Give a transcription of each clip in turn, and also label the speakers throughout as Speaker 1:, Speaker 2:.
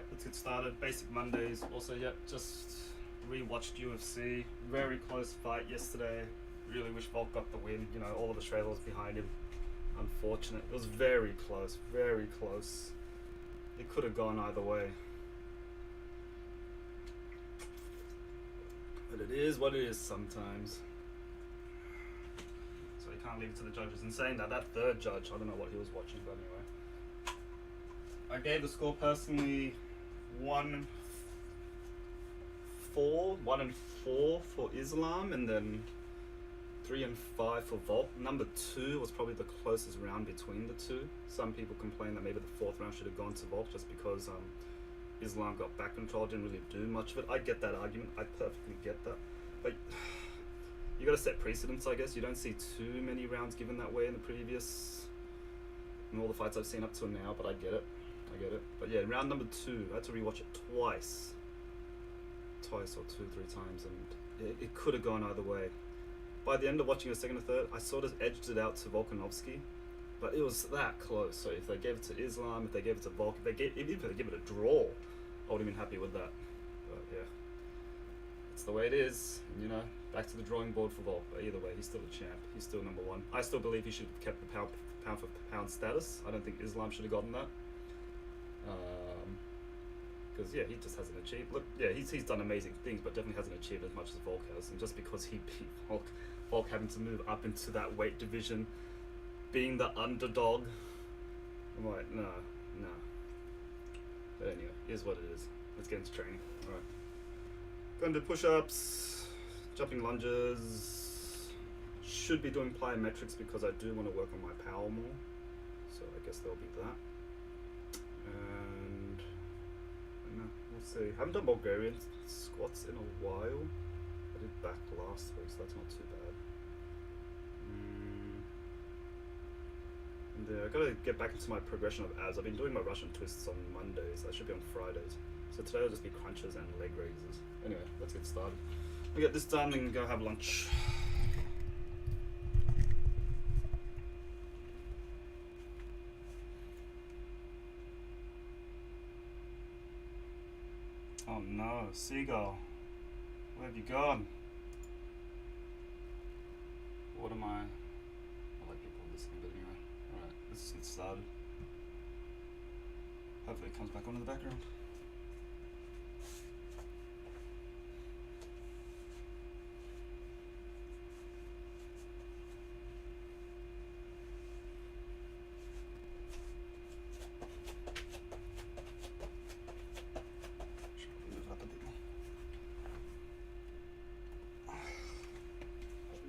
Speaker 1: Alright, let's get started. Basic Mondays. Also, yep, just rewatched UFC. Very close fight yesterday. Really wish Volk got the win. You know, all of Australia was behind him. Unfortunate. It was very close. Very close. It could have gone either way. But it is what it is sometimes. So you can't leave it to the judges. And saying that, that third judge, I don't know what he was watching, but anyway. I gave the score personally 1-4 for Islam, and then 3-5 for Volk. Number 2 was probably the closest round between the two. Some people complain that maybe the 4th round should have gone to Volk just because Islam got back control, didn't really do much of it. I get that argument. I perfectly get that. But you got to set precedents, I guess. You don't see too many rounds given that way in all the fights I've seen up till now, but I get it. But yeah, round number 2, I had to rewatch it twice or 2-3 times, and it could have gone either way. By the end of watching the second or third, I sort of edged it out to Volkanovski, but it was that close. So if they gave it to Islam, if they gave it to Volk, even if they give it a draw, I would have been happy with that. But yeah, it's the way it is. And, you know, back to the drawing board for Volk. But either way, he's still a champ. He's still number 1. I still believe he should have kept the pound for pound status. I don't think Islam should have gotten that. Because yeah, he just hasn't achieved. Look, yeah, he's done amazing things, but definitely hasn't achieved as much as Volk has. And just because he beat Volk having to move up into that weight division, being the underdog, I'm like, no. But anyway, here's what it is. Let's get into training. All right, going to do push-ups, jumping lunges. Should be doing plyometrics because I do want to work on my power more. So I guess there'll be that. And we'll see. I haven't done Bulgarian squats in a while. I did back last week, so that's not too bad. And I gotta get back into my progression of abs. I've been doing my Russian twists on Mondays. That should be on Fridays. So today will just be crunches and leg raises. Anyway, let's get started. We'll get this done and go have lunch. Oh no, Seagull, where have you gone? What am I? I like people listening, but anyway. Alright, let's just get started. Hopefully it comes back onto the background.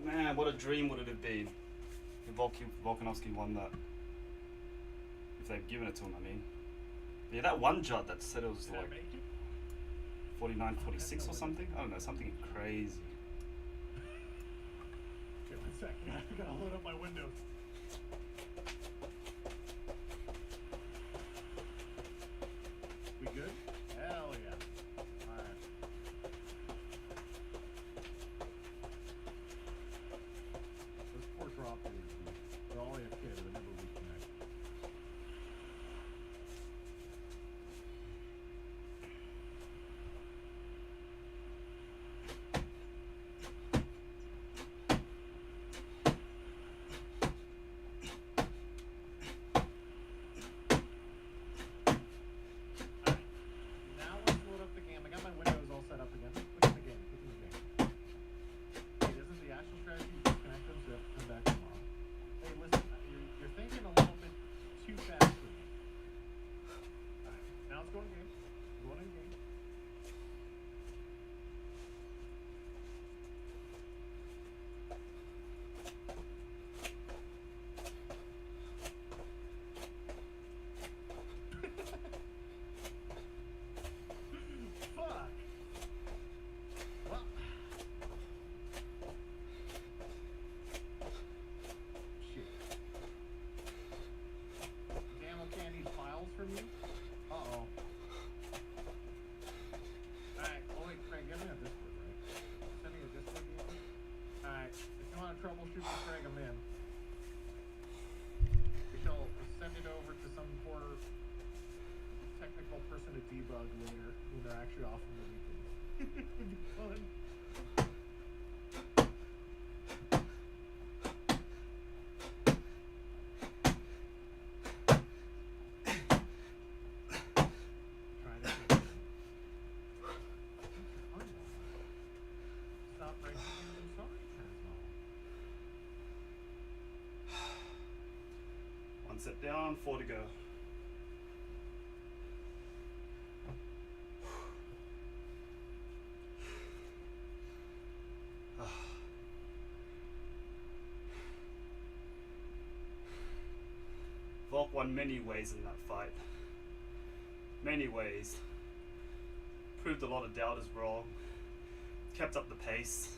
Speaker 1: Man, what a dream would it have been if Volkanovski won that. If they'd given it to him, I mean. But yeah, that one judge that said it was like 49-46 or something. I don't know, something crazy.
Speaker 2: Okay, 1 second. I gotta load up my windows. We good? Hell yeah. Alright. Those ports are off today. They're all AFK, they'll never reconnect. debug later when they're actually off on the weekend. It'd be fun. Trying to think. Stop breaking I'm sorry, Transmol.
Speaker 1: One set down, 4 to go. Volk won many ways in that fight. Many ways. Proved a lot of doubters wrong. Kept up the pace.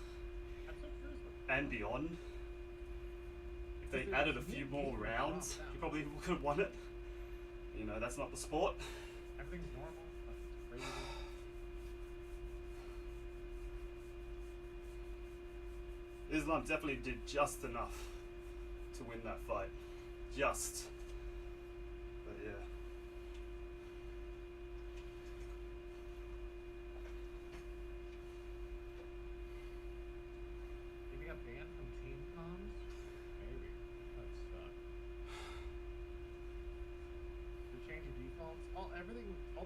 Speaker 2: I'm so curious
Speaker 1: And beyond. If they added a few more rounds, he probably could have won it. You know, that's not the sport.
Speaker 2: everything's normal. Nothing's crazy.
Speaker 1: Islam definitely did just enough to win that fight. Just. But yeah.
Speaker 2: Did he got banned from team comms? Maybe. That sucks. To change your defaults? All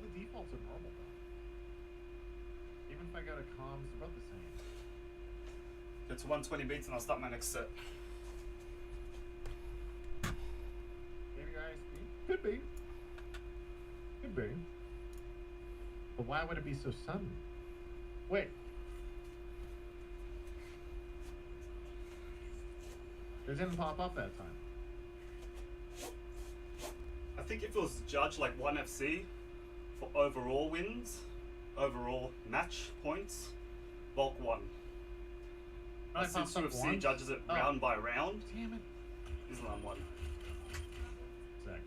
Speaker 2: the defaults are normal though. Even if I go to comms, they're both the same.
Speaker 1: Get to 120 beats and I'll start my next set.
Speaker 2: Maybe ISP? Could be. Could be. But why would it be so sudden? Wait. It didn't pop up that time.
Speaker 1: I think if it was judged like 1FC for overall wins, overall match points, Volk won.
Speaker 2: Only
Speaker 1: Since
Speaker 2: pops up
Speaker 1: UFC
Speaker 2: once?
Speaker 1: judges it
Speaker 2: Oh.
Speaker 1: round by round,
Speaker 2: Damn it.
Speaker 1: Islam won.
Speaker 2: Sec.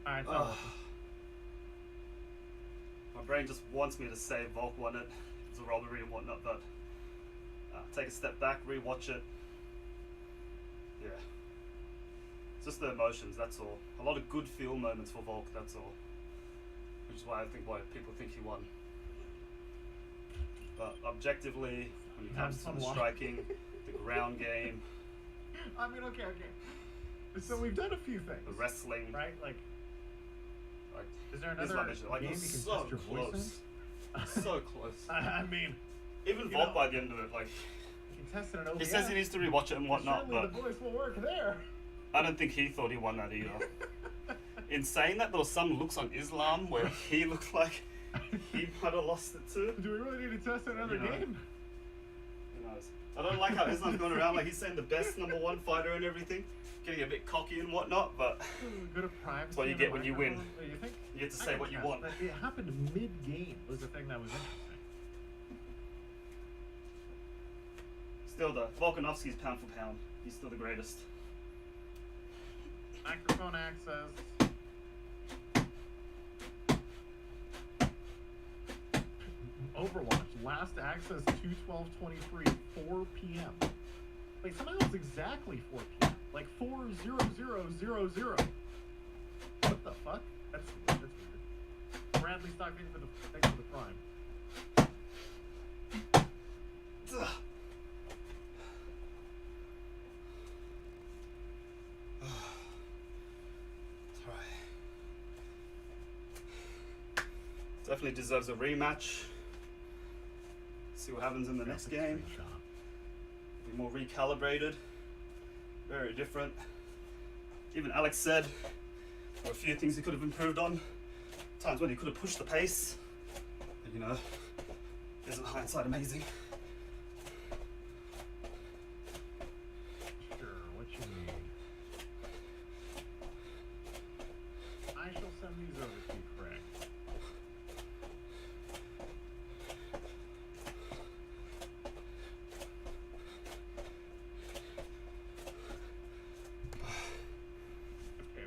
Speaker 2: Alright, so
Speaker 1: My brain just wants me to say Volk won it. It's a robbery and whatnot, but take a step back, rewatch it. Yeah. It's just the emotions, that's all. A lot of good feel moments for Volk, that's all. Which is why people think he won. But objectively, when it comes to the
Speaker 2: Somewhat.
Speaker 1: striking, the ground game,
Speaker 2: I mean, okay. So we've done a few things.
Speaker 1: the wrestling,
Speaker 2: Right? Like, is there
Speaker 1: Islam
Speaker 2: another
Speaker 1: is
Speaker 2: game
Speaker 1: like
Speaker 2: you
Speaker 1: it
Speaker 2: can
Speaker 1: was
Speaker 2: test
Speaker 1: so
Speaker 2: your voice
Speaker 1: close.
Speaker 2: in?
Speaker 1: So close.
Speaker 2: I mean,
Speaker 1: Even
Speaker 2: you
Speaker 1: Volk
Speaker 2: know,
Speaker 1: by the end of it, like
Speaker 2: you can test it in OBS.
Speaker 1: he says he needs to rewatch it and whatnot,
Speaker 2: Surely
Speaker 1: but
Speaker 2: the voice will work there.
Speaker 1: I don't think he thought he won that either. In saying that, there was some looks on Islam where he looked like he might have lost it too.
Speaker 2: Do we really need to test another
Speaker 1: You know.
Speaker 2: game?
Speaker 1: Who knows? I don't like how Islam's going around like he's saying the best #1 fighter and everything, getting a bit cocky and whatnot, but
Speaker 2: Good of privacy.
Speaker 1: what you
Speaker 2: in
Speaker 1: get
Speaker 2: the
Speaker 1: when you win.
Speaker 2: microphone? You think?
Speaker 1: you get to
Speaker 2: I
Speaker 1: say
Speaker 2: can
Speaker 1: what you
Speaker 2: test
Speaker 1: want.
Speaker 2: that. It happened mid-game was the thing that was interesting.
Speaker 1: Still though, Volkanovski's pound for pound. He's still the greatest.
Speaker 2: Microphone access. Overwatch, last access 2/12/23, 4 p.m. Like somehow it's exactly 4 p.m. Like 4:00:00. What the fuck? That's weird. Bradley Stock, thanks for the prime.
Speaker 1: Ugh. It's alright. Definitely deserves a rematch. See what happens in the next game. Be more recalibrated. Very different. Even Alex said there were a few things he could have improved on. Times when he could have pushed the pace. But you know, isn't hindsight amazing?
Speaker 2: Sure, what you mean? I shall send these over to you, Craig. Okay.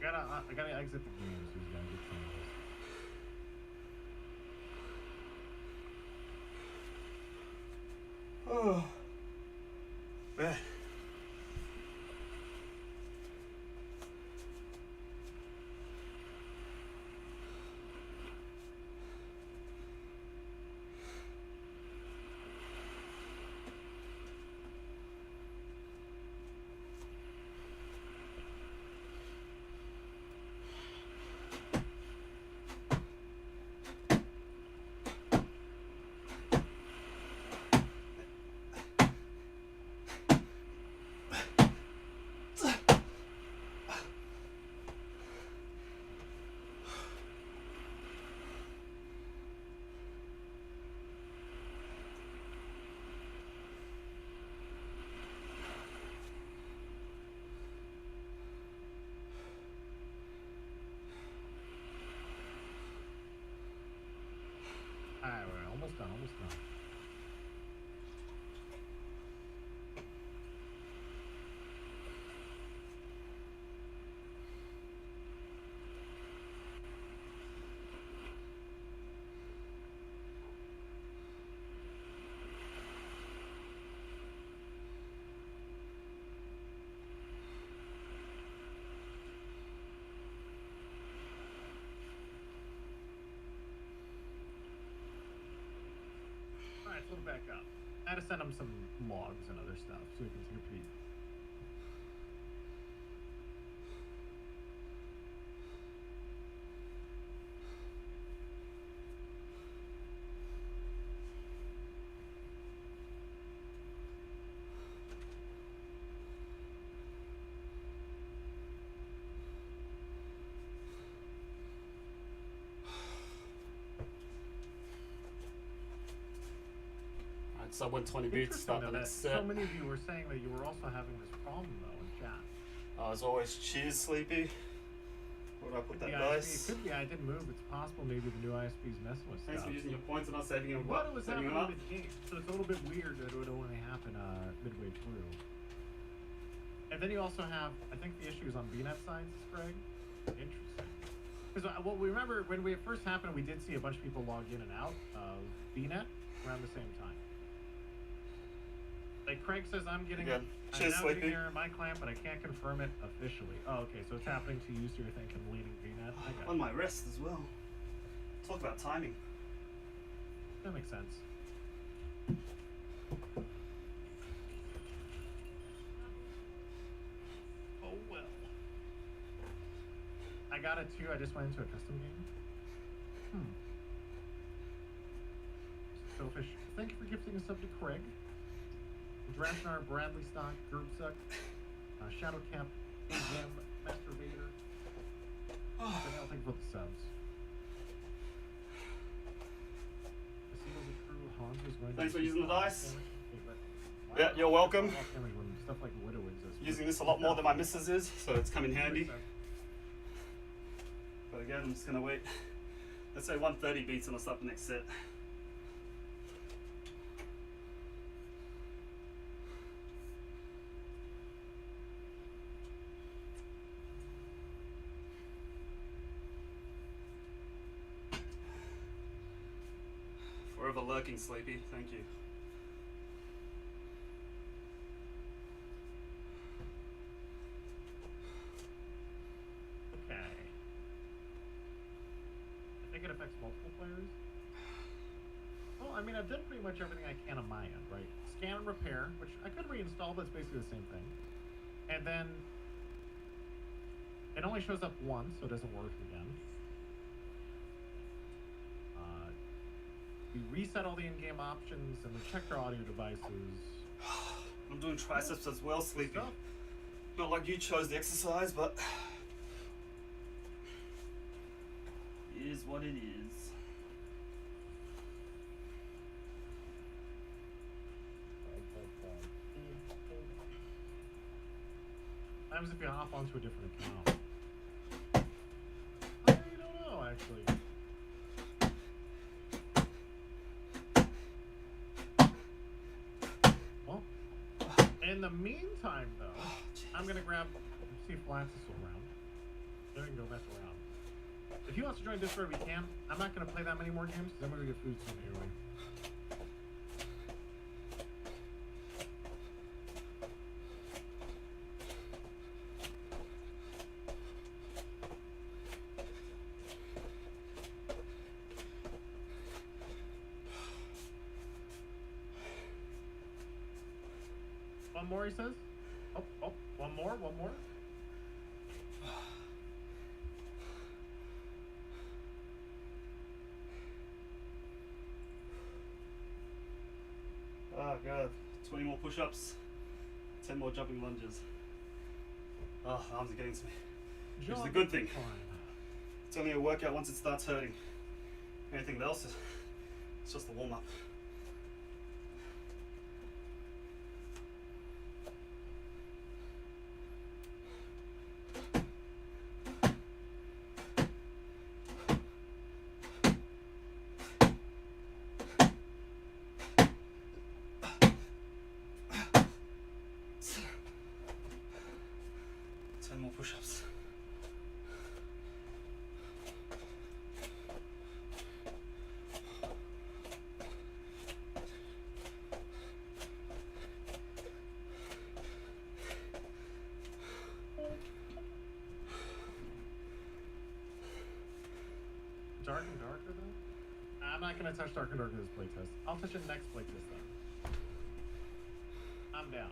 Speaker 2: I gotta exit the game, so he's gotta get changes.
Speaker 1: Oh. Yeah.
Speaker 2: done. Almost done. Alright, so back up. I had to send him some logs and other stuff so we can take a peek.
Speaker 1: So 120 beats, start the next set.
Speaker 2: So many of you were saying that you were also having this problem though in chat.
Speaker 1: As always, cheers, Sleepy. Where do I put that
Speaker 2: ISP,
Speaker 1: dice?
Speaker 2: it could be I didn't move. It's possible maybe the new ISP's messing with
Speaker 1: Thanks
Speaker 2: stuff.
Speaker 1: for using your points and not saving them.
Speaker 2: What was
Speaker 1: Saving
Speaker 2: happening
Speaker 1: them up.
Speaker 2: mid-game, so it's a little bit weird that it would only happen midway through. And then you also have, I think the issue is on BNet sides, Greg. Interesting. Because well, we remember when it first happened, we did see a bunch of people log in and out of BNet around the same time. Like Craig says, I'm getting
Speaker 1: Again.
Speaker 2: I'm
Speaker 1: Cheers,
Speaker 2: now
Speaker 1: Sleepy.
Speaker 2: getting error in my client, but I can't confirm it officially. Oh, okay, so it's happening to you, so you're thinking leading VNet. I got
Speaker 1: On
Speaker 2: it.
Speaker 1: my wrist as well. Talk about timing.
Speaker 2: That makes sense. Oh well. I got it too. I just went into a custom game. Selfish. Thank you for gifting a sub to Craig. Drashnar, Bradley Stock, Gerbsuck, Shadowcap, Jim, Master Vader. I'll thank you for the subs. The seagulls are true. Hans was going
Speaker 1: Thanks
Speaker 2: to
Speaker 1: for using the dice.
Speaker 2: Why
Speaker 1: Yeah,
Speaker 2: not
Speaker 1: you're welcome.
Speaker 2: off damage when stuff like Widow exists?
Speaker 1: Using this a lot more than my missus is, so it's come in handy. But again, I'm just gonna wait. Let's say 130 beats and I'll start the next set. Forever lurking, Sleepy. Thank you.
Speaker 2: Okay. I think it affects multiple players. Well, I mean, I've done pretty much everything I can on my end, right? Scan and repair, which I could reinstall, but it's basically the same thing. And then it only shows up once, so it doesn't work again. We reset all the in-game options, and we checked our audio devices.
Speaker 1: I'm doing triceps as well, Sleepy.
Speaker 2: Stuff.
Speaker 1: Not like you chose the exercise, but it is what it is.
Speaker 2: What happens if you hop onto a different account? I don't know, actually. Well, in the meantime, though, I'm gonna grab, see if Lance is still around. Then we can go mess around. If he wants to join Discord, we can. I'm not gonna play that many more games because I'm gonna get food soon anyway. One more, he says. Oh, one more.
Speaker 1: Oh god, 20 more push-ups, 10 more jumping lunges. Oh, arms are getting to me. Which is a good thing. It's only a workout once it starts hurting. Anything else, it's just a warm-up.
Speaker 2: Dark and Darker though? I'm not gonna touch Dark and Darker this playtest. I'll touch it next playtest though. I'm down.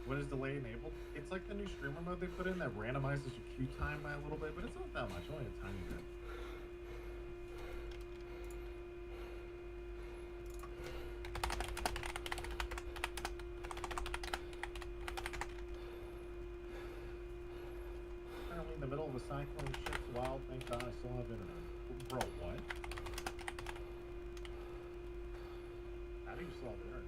Speaker 2: What is delay enabled? It's like the new streamer mode they put in that randomizes your queue time by a little bit, but it's not that much, only a tiny bit. Apparently in the middle of a cyclone, shit's wild, thank God I still have internet. Bro, what? How do you still have internet?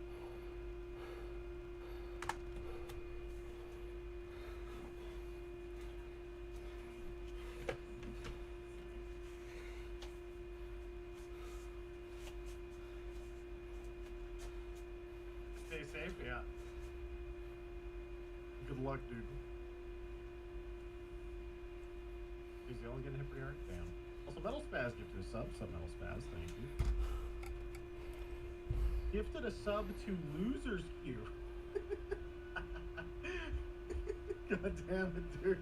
Speaker 2: Stay safe, yeah. Good luck, dude. Is he only getting hit pretty hard? Damn. Also, Metal Spaz gifted a sub. Sub Metal Spaz, thank you. Gifted a sub to Losers Queue. God damn it, dude.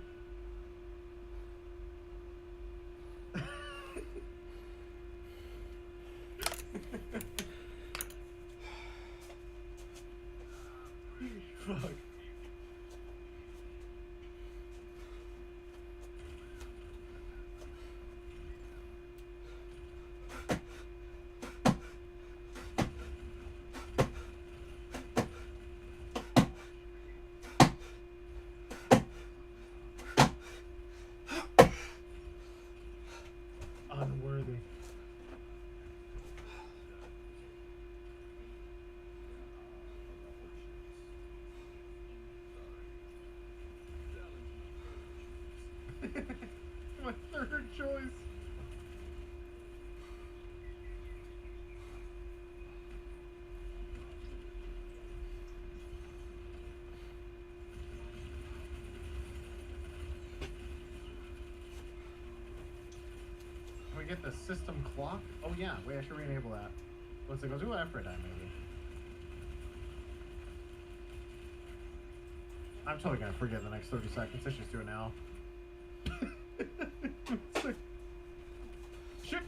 Speaker 2: Fuck. Unworthy. My third choice. Can we get the system clock? Oh yeah, wait, I should re-enable that. Once it goes, ooh, after I die, maybe. I'm totally gonna forget the next 30 seconds. Let's just do it now. Shit!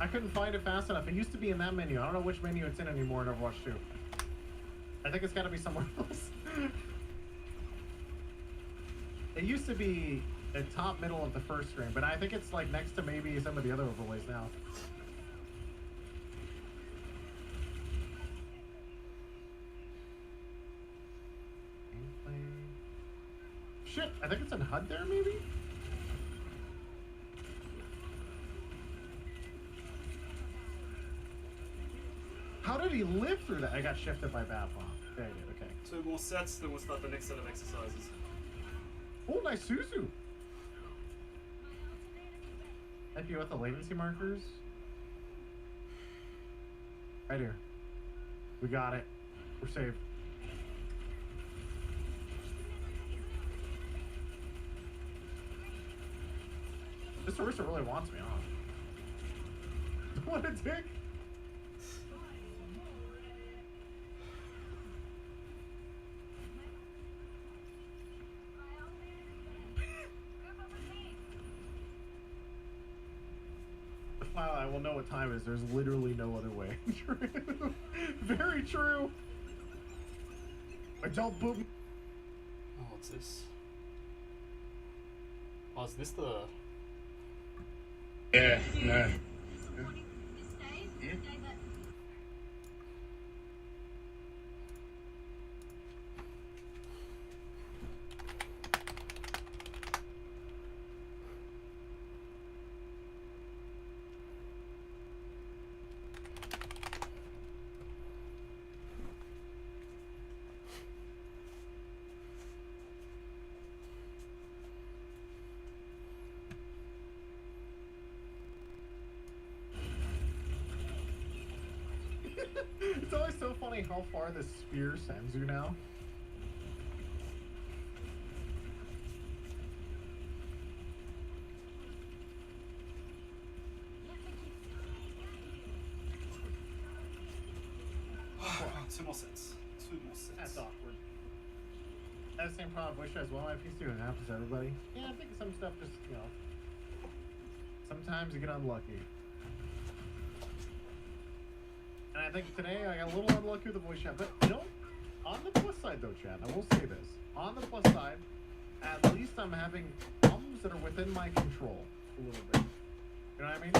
Speaker 2: I couldn't find it fast enough. It used to be in that menu. I don't know which menu it's in anymore in Overwatch 2. I think it's gotta be somewhere else. It used to be the top middle of the first screen, but I think it's like next to maybe some of the other overlays now. Shit, I think it's in HUD there, maybe? How did he live through that? I got shifted by Babylon. There you did, okay.
Speaker 1: 2 more sets, then we'll start the next set of exercises.
Speaker 2: Oh, nice Suzu! Thank you with the latency markers. Right here. We got it. We're saved. This Orisa really wants me, huh? What a dick! Well, I will know what time it is. There's literally no other way. True. Very true. But don't boot me.
Speaker 1: Oh, what's this? Oh, is this the...
Speaker 3: Yeah, no.
Speaker 2: Yeah. It's always so funny how far this spear sends you now.
Speaker 1: more sets. 2 more sets.
Speaker 2: That's awkward. I have the same problem with Wish as well. My PC it happens to everybody. Yeah, I think some stuff just, you know, sometimes you get unlucky. And I think today I got a little unlucky with the voice chat. But, you know, on the plus side though, Chad, I will say this. On the plus side, at least I'm having problems that are within my control a little bit. You know what I mean?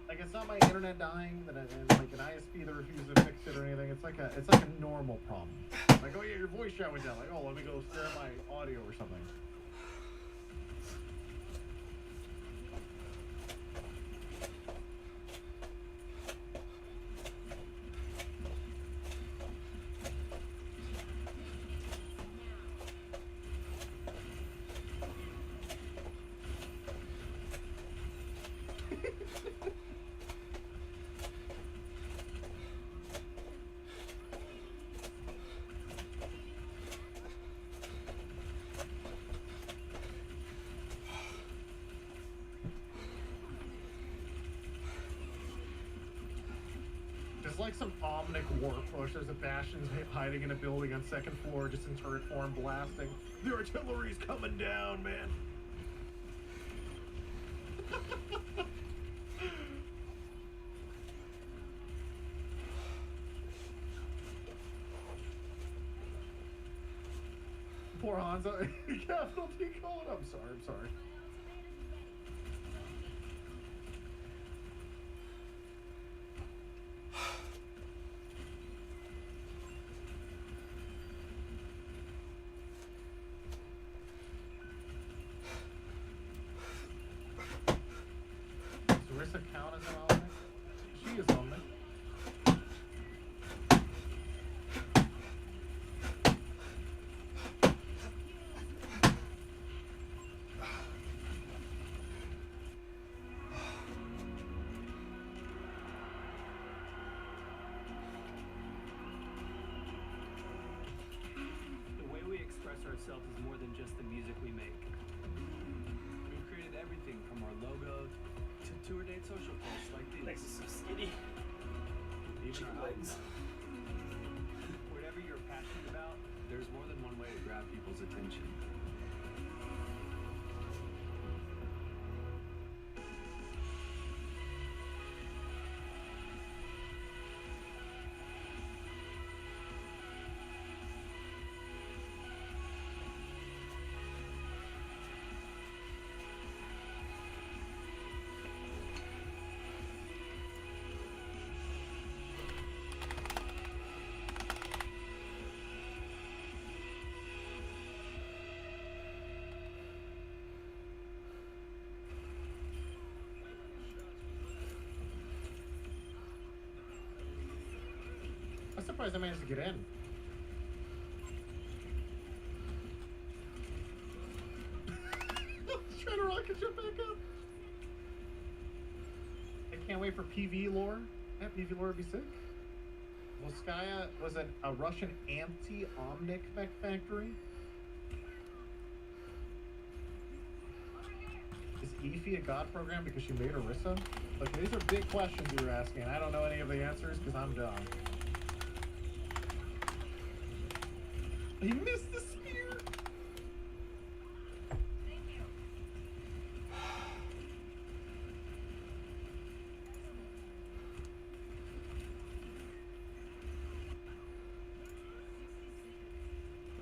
Speaker 2: Like, it's not my internet dying and like an ISP that refuses to fix it or anything. It's like a normal problem. Like, oh yeah, your voice chat went down. Like, oh, let me go stare at my audio or something. It's like some Omnic war push. There's a Bastion's hiding in a building on 2nd floor, just in turret form, blasting. The artillery's coming down, man. Poor Hanzo. Capital T code. I'm sorry. Rissa count as an Omnic? She is Omnic.
Speaker 3: The way we express ourselves is more than just the music we make. We've created everything from our logo to tour date social posts like these.
Speaker 1: Legs are so skinny.
Speaker 3: Even
Speaker 1: Chicken
Speaker 3: our
Speaker 1: legs.
Speaker 3: album. Whatever you're passionate about, there's more than one way to grab people's attention.
Speaker 2: I'm surprised I managed to get in. Trying to rocket ship back up. I can't wait for PV lore. Yeah, PV lore would be sick. Volskaya was a Russian anti-Omnic mech factory. Is Efi a god program because she made Orisa? Look, these are big questions you're asking. I don't know any of the answers because I'm dumb. He missed the spear!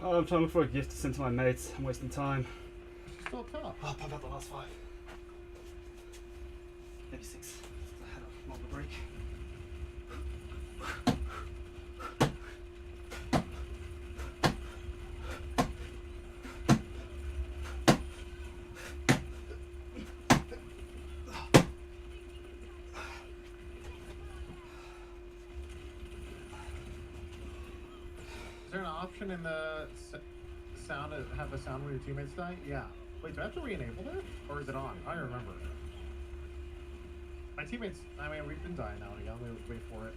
Speaker 1: Oh, I'm trying to look for a gift to send to my mates. I'm wasting time.
Speaker 2: She's still tough.
Speaker 1: I'll pump out the last 5. Maybe 6. I had a longer break.
Speaker 2: Is there an option in the sound to have the sound when your teammates die? Yeah. Wait, do I have to re-enable it? Or is it on? I don't remember. My teammates, I mean, we've been dying now and again. Let me wait for it.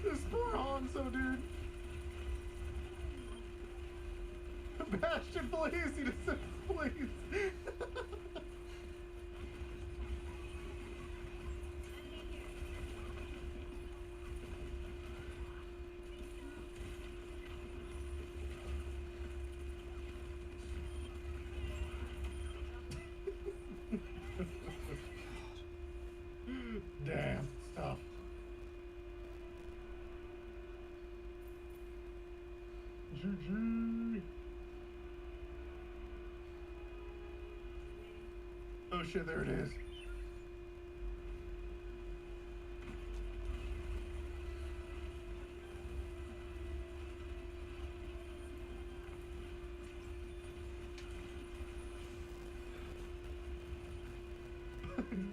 Speaker 2: This poor Hanzo, dude. Bastion, please! He just said, please! Damn, it's tough. GG. Oh shit, there it is.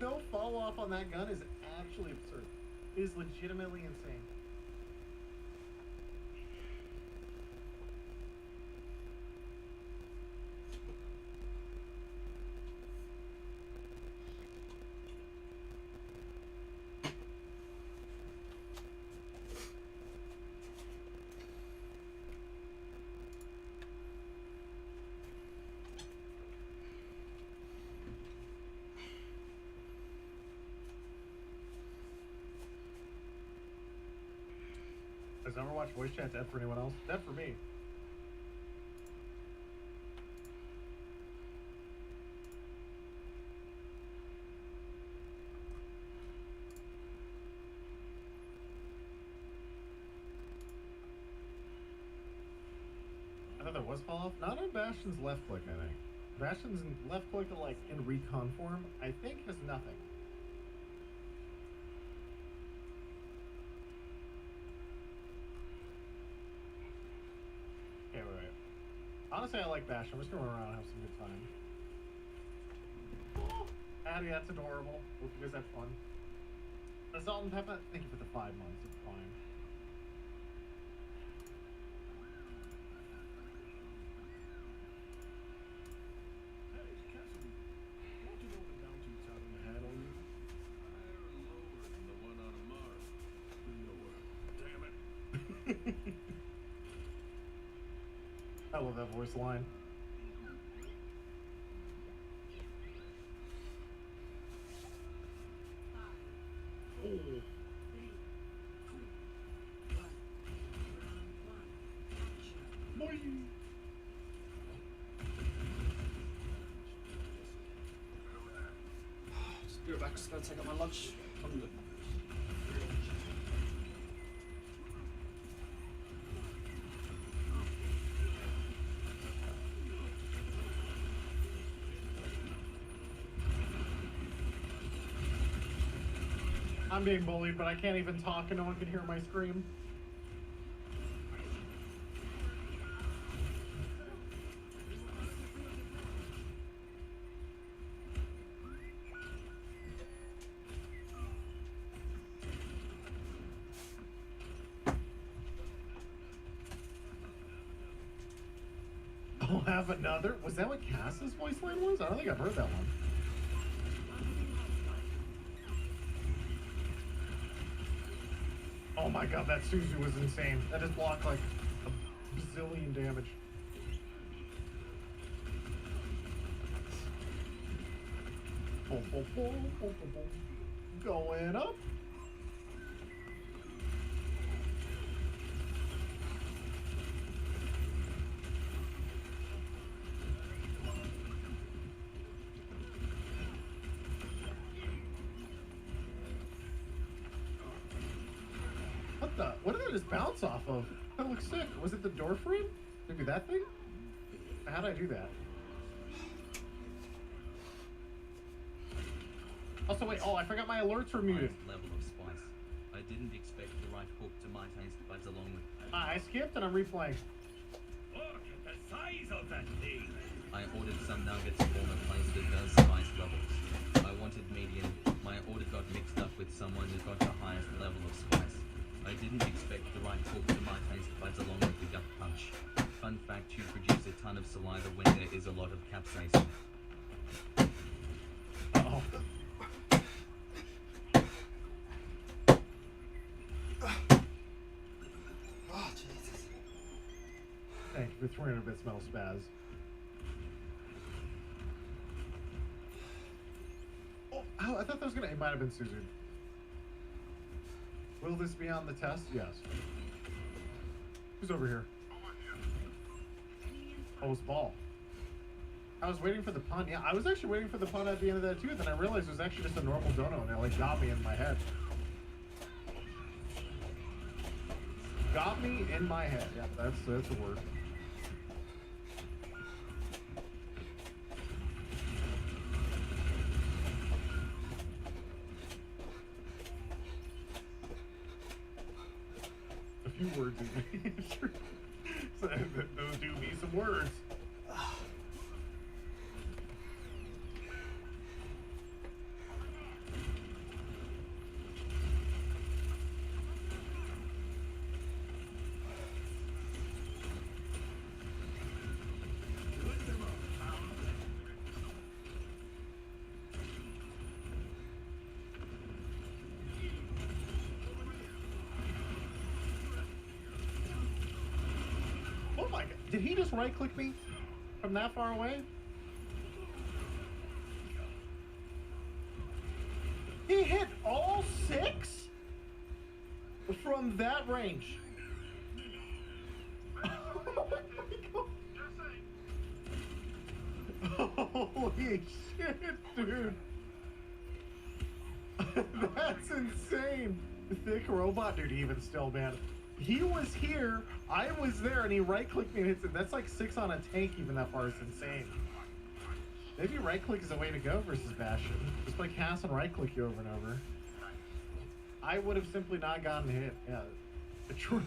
Speaker 2: No fall off on that gun is actually absurd. It is legitimately insane. Has Overwatch voice chat dead for anyone else? Dead for me. I thought there was fall off. Not on Bastion's left click, I think. Bastion's left click, like in recon form, I think has nothing. Okay, wait. Honestly, I like Bastion. We're just gonna run around and have some good time. Oh, Addie, that's adorable. Hope you guys had fun. Assault and Peppa, thank you for the 5 months. It's fine.
Speaker 4: Hey, Cassidy, want to know the bounty Titan had on you? Higher or lower than the one on Mars? Lower. Damn it.
Speaker 2: I love that voice line. Oh. Boy.
Speaker 1: Just be right back, just gotta take out my lunch. Hungry.
Speaker 2: I'm being bullied, but I can't even talk and no one can hear my scream. I'll have another. Was that what Cass's voice line was? I don't think I've heard that one. Oh my god, that Suzu was insane. That just blocked like a bazillion damage. Boom, boom, boom, boom, boom, boom. Going up. What did that just bounce off of? That looks sick. Was it the door frame? Maybe that thing? How'd I do that? Also, wait. Oh, I forgot my alerts were muted.
Speaker 5: Level of spice. I didn't expect the right hook to my taste buds along with.
Speaker 2: I skipped and I'm replaying.
Speaker 4: Look at the size of that thing.
Speaker 5: I ordered some nuggets from a place that does spice levels. I wanted medium. My order got mixed up with someone who got the highest level of spice. I didn't expect the right hook to my taste buds along with the gut punch. Fun fact, you produce a ton of saliva when there is a lot of capsaicin.
Speaker 2: Uh-oh.
Speaker 1: Oh, Jesus.
Speaker 2: Thank you with 300 bits metal spaz. Oh, I thought that was gonna. It might have been Suzu. Will this be on the test? Yes. Who's over here? Oh, it's Ball. I was waiting for the pun. Yeah, I was actually waiting for the pun at the end of that too. Then I realized it was actually just a normal dono, and it like got me in my head. Got me in my head. Yeah, that's a word. A few words in so, those do me some words. Oh my god. Did he just right click me from that far away? He hit all 6 from that range. Holy shit, dude. That's insane. Thick robot dude, even still, man. He was here, I was there, and he right-clicked me and hits it. That's like 6 on a tank even that far. It's insane. Maybe right-click is the way to go versus Bastion. Just like cast and right-click you over and over. I would have simply not gotten hit. Yeah. True.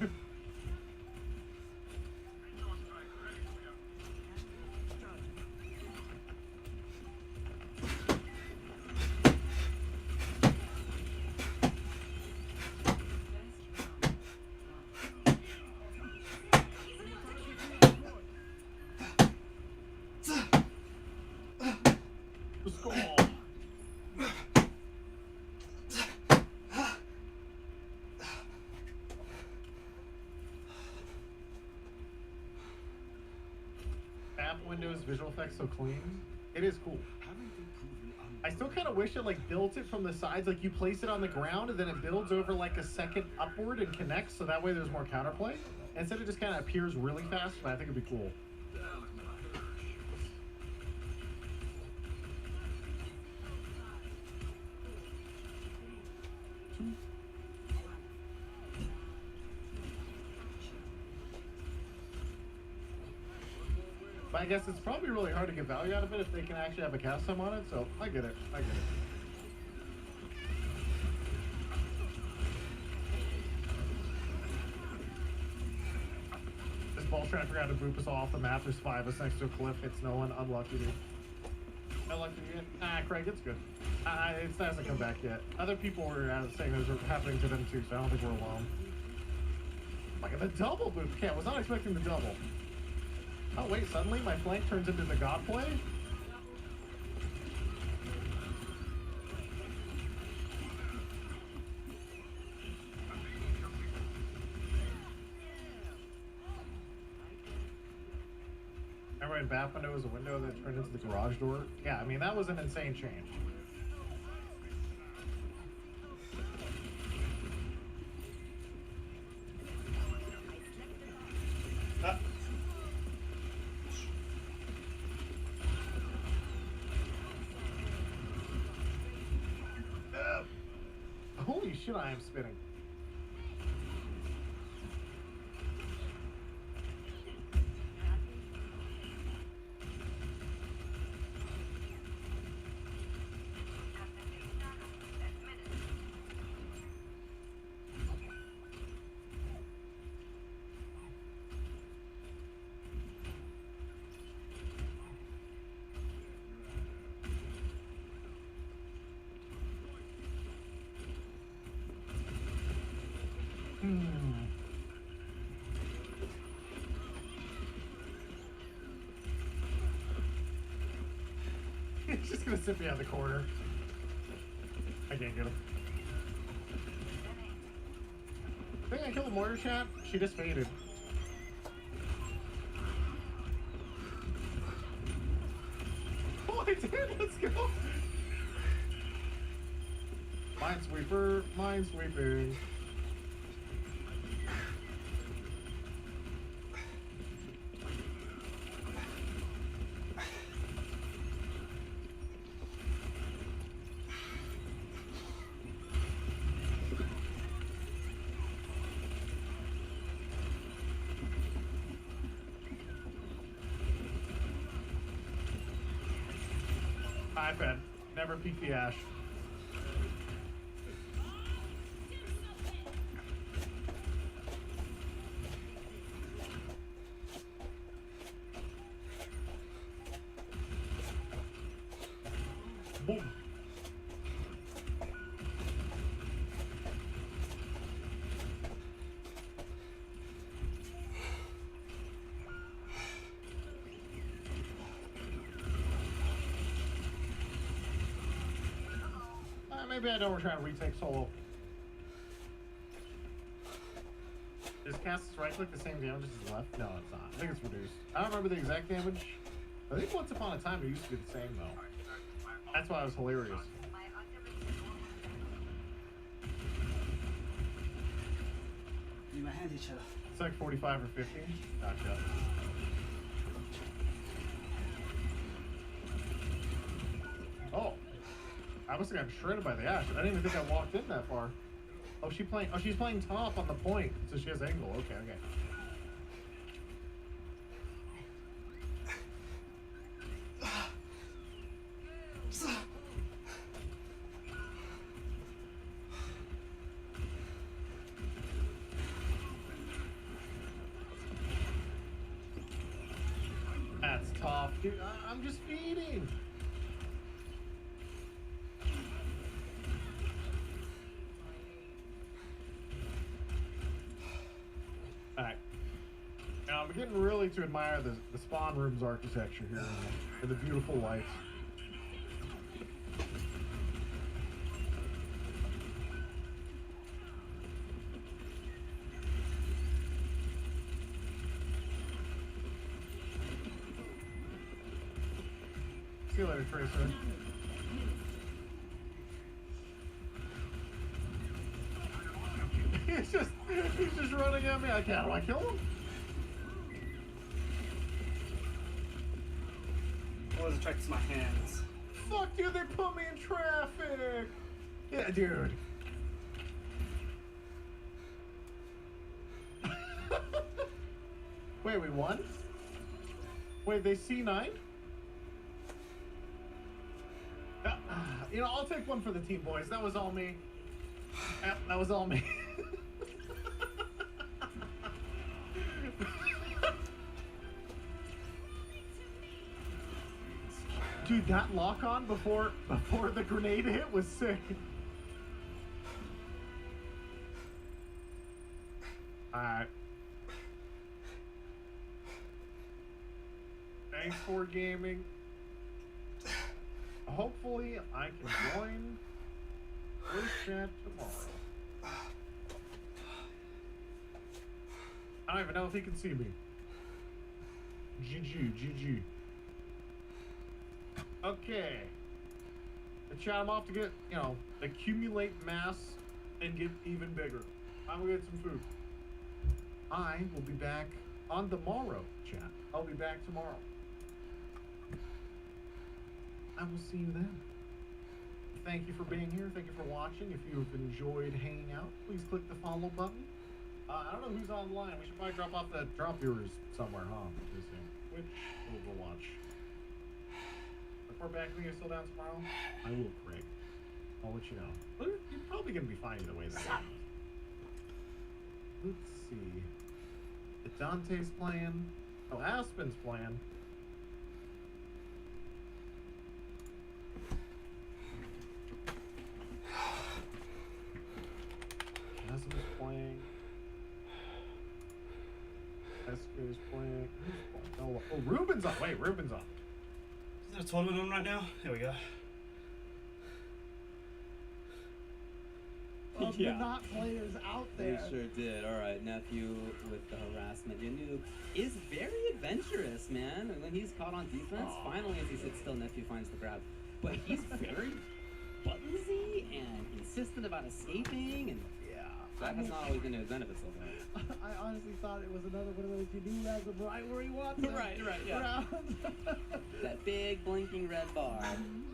Speaker 2: Let's go. App windows, visual effects so clean. It is cool. I still kind of wish it like built it from the sides, like you place it on the ground and then it builds over like a second upward and connects, so that way there's more counterplay. Instead it just kind of appears really fast, but I think it'd be cool. But I guess it's probably really hard to get value out of it if they can actually have a cast time on it, so I get it. I get it. This ball's trying to figure out how to boop us all off the map. There's 5 of us next to a cliff. It's no one. Unlucky, dude. Unlucky, dude. Ah, Craig, it's good. It hasn't come back yet. Other people were saying those are happening to them too, so I don't think we're alone. Like the double boop. Okay, I was not expecting the double. Oh wait, suddenly my flank turns into the god play? Remember when Bat Window was a window that turned into the garage door? Yeah, I mean, that was an insane change. Holy shit, I am spinning. He's just gonna sit behind the corner. I can't get him. I think I killed the mortar chat. She just faded. Minesweeping. iPad. Never peek the ash. Boom. Maybe I don't try to retake solo. Is Cass's right click the same damage as his left? No, it's not. I think it's reduced. I don't remember the exact damage. I think once upon a time it used to be the same though. That's why it was hilarious.
Speaker 1: Need my hand each other.
Speaker 2: It's like 45 or 50. Gotcha. Oh. I must have gotten shredded by the ash. I didn't even think I walked in that far. Oh, she's playing top on the point, so she has angle. Okay, okay. That's tough, dude. I'm just feeding. Alright. Now I'm beginning really to admire the spawn room's architecture here and the beautiful lights. See you later, Tracer. He's just running at me. I can't. Do I kill him?
Speaker 1: Always attracts my hands.
Speaker 2: Fuck, dude, they put me in traffic. Yeah, dude. Wait, we won? Wait, they C9? You know, I'll take one for the team, boys. That was all me. That was all me. Dude, that lock on before the grenade hit was sick. Alright. Thanks for gaming. Hopefully I can join voice chat tomorrow. I don't even know if he can see me. GG, GG. Okay. The chat I'm off to get, you know, accumulate mass and get even bigger. I'm gonna get some food. I will be back on the morrow, chat. I'll be back tomorrow. I will see you then. Thank you for being here. Thank you for watching. If you've enjoyed hanging out, please click the follow button. I don't know who's online. We should probably drop off the drop viewers somewhere, huh? Twitch, Overwatch. Report back to me. You're still down tomorrow. I will, Craig. I'll let you know. But you're probably gonna be fine either way. Let's see. The Dante's playing. Oh, Aspen's playing. Aspen's playing. Esco's playing. Who's playing? Oh, Ruben's on. Wait, Ruben's on.
Speaker 1: Is there a tournament on right now? Here we go.
Speaker 6: The not players out there.
Speaker 7: They sure did. All right, nephew with the harassment. Your noob is very adventurous, man. And when he's caught on defense, finally, as he sits still, nephew finds the grab. But he's very buttonsy and insistent about escaping, and
Speaker 6: Yeah.
Speaker 7: that has not always been to his benefit so far.
Speaker 6: I honestly thought it was another one of those you do as of right where he wants it.
Speaker 7: Right, yeah.
Speaker 6: Round.
Speaker 7: That big blinking red bar.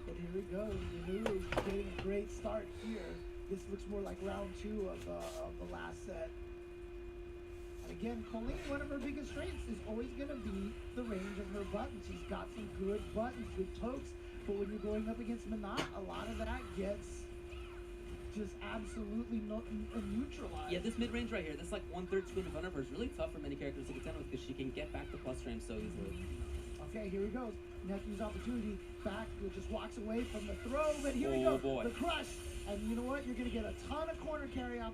Speaker 6: But here we go. Yanu getting a great start here. This looks more like round 2 of the last set. And again, Colleen, one of her biggest strengths is always going to be the range of her buttons. She's got some good buttons, good pokes. But when you're going up against Minot, a lot of that gets just absolutely neutralized.
Speaker 7: Yeah, this mid-range right here, this like 1/3 screen in front of her is really tough for many characters to contend with because she can get back to plus frames so easily.
Speaker 6: Okay, here he goes. Nephew's opportunity. Back, just walks away from the throw, but here we
Speaker 7: Oh,
Speaker 6: go.
Speaker 7: boy.
Speaker 6: The crush. And you know what? You're going to get a ton of corner carry out.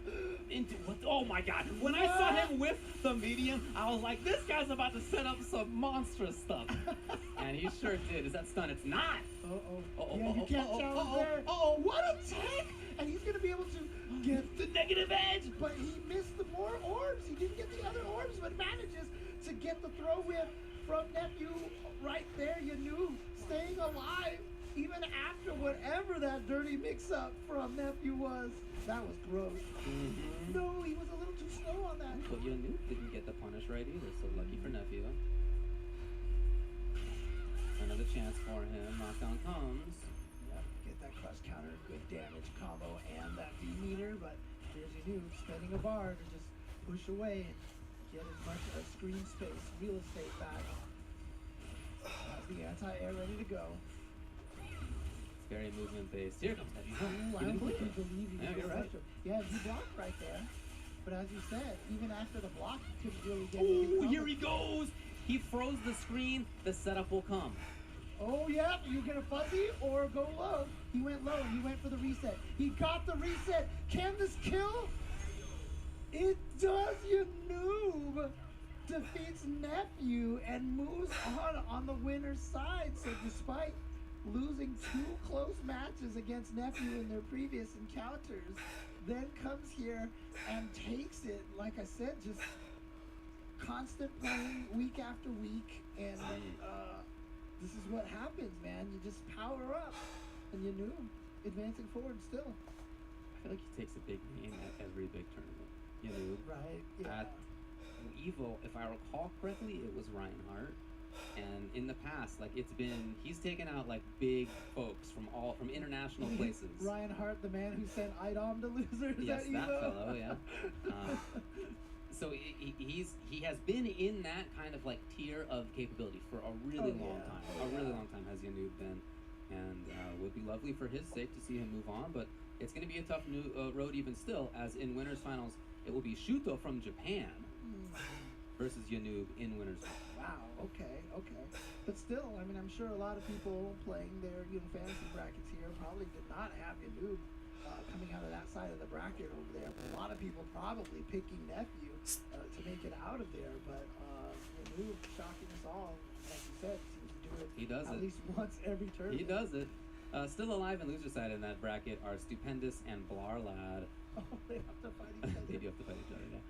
Speaker 7: Into what? Oh my god. When I saw him whiff the medium, I was like, this guy's about to set up some monstrous stuff. And he sure did. Is that stun? It's not.
Speaker 6: Yeah, you can't challenge there. What a take! And he's going to be able to get
Speaker 7: the negative edge.
Speaker 6: But he missed the more orbs. He didn't get the other orbs, but manages to get the throw whip from Nephew right there. You knew staying alive even after whatever that dirty mix-up from Nephew was. That was gross. No, he was a little too slow on that.
Speaker 7: But Yanu didn't get the punish right either, so lucky for Nephew. Another chance for him. Knockdown comes.
Speaker 6: Yep, get that crush counter, good damage combo, and that V meter. But here's Yanu spending a bar to just push away and get as much screen space, real estate back. Has the anti-air ready to go.
Speaker 7: Very movement based. Here comes Nephew.
Speaker 6: I
Speaker 7: You
Speaker 6: don't
Speaker 7: didn't believe
Speaker 6: think
Speaker 7: it.
Speaker 6: you believe
Speaker 7: Yeah, you're right.
Speaker 6: Yeah, you blocked right there. But as you said, even after the block, you couldn't really get
Speaker 7: Oh,
Speaker 6: anything
Speaker 7: here
Speaker 6: covered.
Speaker 7: he goes. He froze the screen. The setup will come.
Speaker 6: Oh, yeah, you get a fuzzy or go low. He went low and he went for the reset. He got the reset. Can this kill? It does, you noob. Defeats Nephew and moves on the winner's side. So despite losing 2 close matches against Nephew in their previous encounters, then comes here and takes it, like I said, just constant playing week after week, and this is what happens, man. You just power up, and you knew advancing forward still.
Speaker 7: I feel like he takes a big name at every big tournament. You know,
Speaker 6: Right? Yeah.
Speaker 7: at Evo, if I recall correctly, it was Reinhardt. And in the past, like he's taken out like big folks from international places.
Speaker 6: Reinhardt, the man who sent IDOM to losers.
Speaker 7: Yes,
Speaker 6: at
Speaker 7: that
Speaker 6: Evo.
Speaker 7: fellow, yeah. So he has been in that kind of like tier of capability for a really long time. A really long time has Yanu been, and would be lovely for his sake to see him move on. But it's going to be a tough new road even still, as in winners finals it will be Shuto from Japan versus Yanu in winners finals.
Speaker 6: Wow. Okay. But still, I mean, I'm sure a lot of people playing their fantasy brackets here probably did not have Yanu coming out of that side of the bracket over there. A lot of people probably picking Nephew to make it out of there, but Yanu shocking us all. Like you said, seems to do it.
Speaker 7: He does
Speaker 6: at
Speaker 7: it.
Speaker 6: least once every turn.
Speaker 7: He does it. Still alive and loser side in that bracket are Stupendous and Blarlad.
Speaker 6: Oh, they have to fight each other.
Speaker 7: They do have to fight each other, yeah.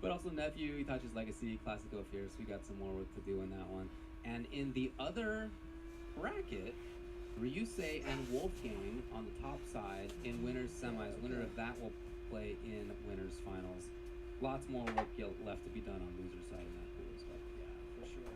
Speaker 7: But also Nephew, Itachi's Legacy, Classico Fierce. We got some more work to do in that one. And in the other bracket, Ryusei and Wolfgang on the top side in winners semis. Winner of that will play in winners finals. Lots more work left to be done on loser side in that pool as well.
Speaker 6: Yeah, for sure.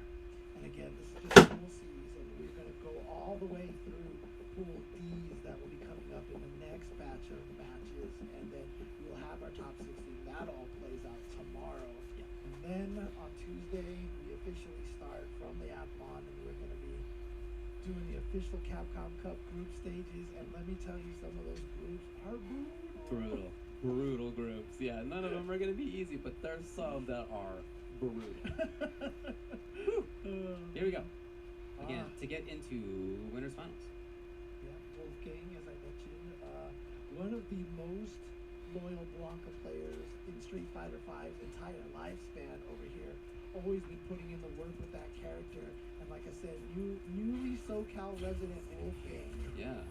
Speaker 6: And again, this is just pool C's, and we're going to go all the way through pool D's that will be coming up in the next batch of matches, and then we'll have our top 16. That all plays out tomorrow.
Speaker 7: Yeah.
Speaker 6: And then on Tuesday, we officially start from the Athlon, and we're going to be doing the official Capcom Cup group stages, and let me tell you, some of those groups are brutal.
Speaker 7: Brutal groups. Yeah, none of them are going to be easy, but there's some that are brutal. Here we go. Again, to get into winners finals.
Speaker 6: Yeah, Wolfgang, as I mentioned, one of the most loyal Blanca players in Street Fighter V's entire lifespan over here. Always been putting in the work with that character, and like I said, newly SoCal resident Wolfgang.
Speaker 7: Yeah.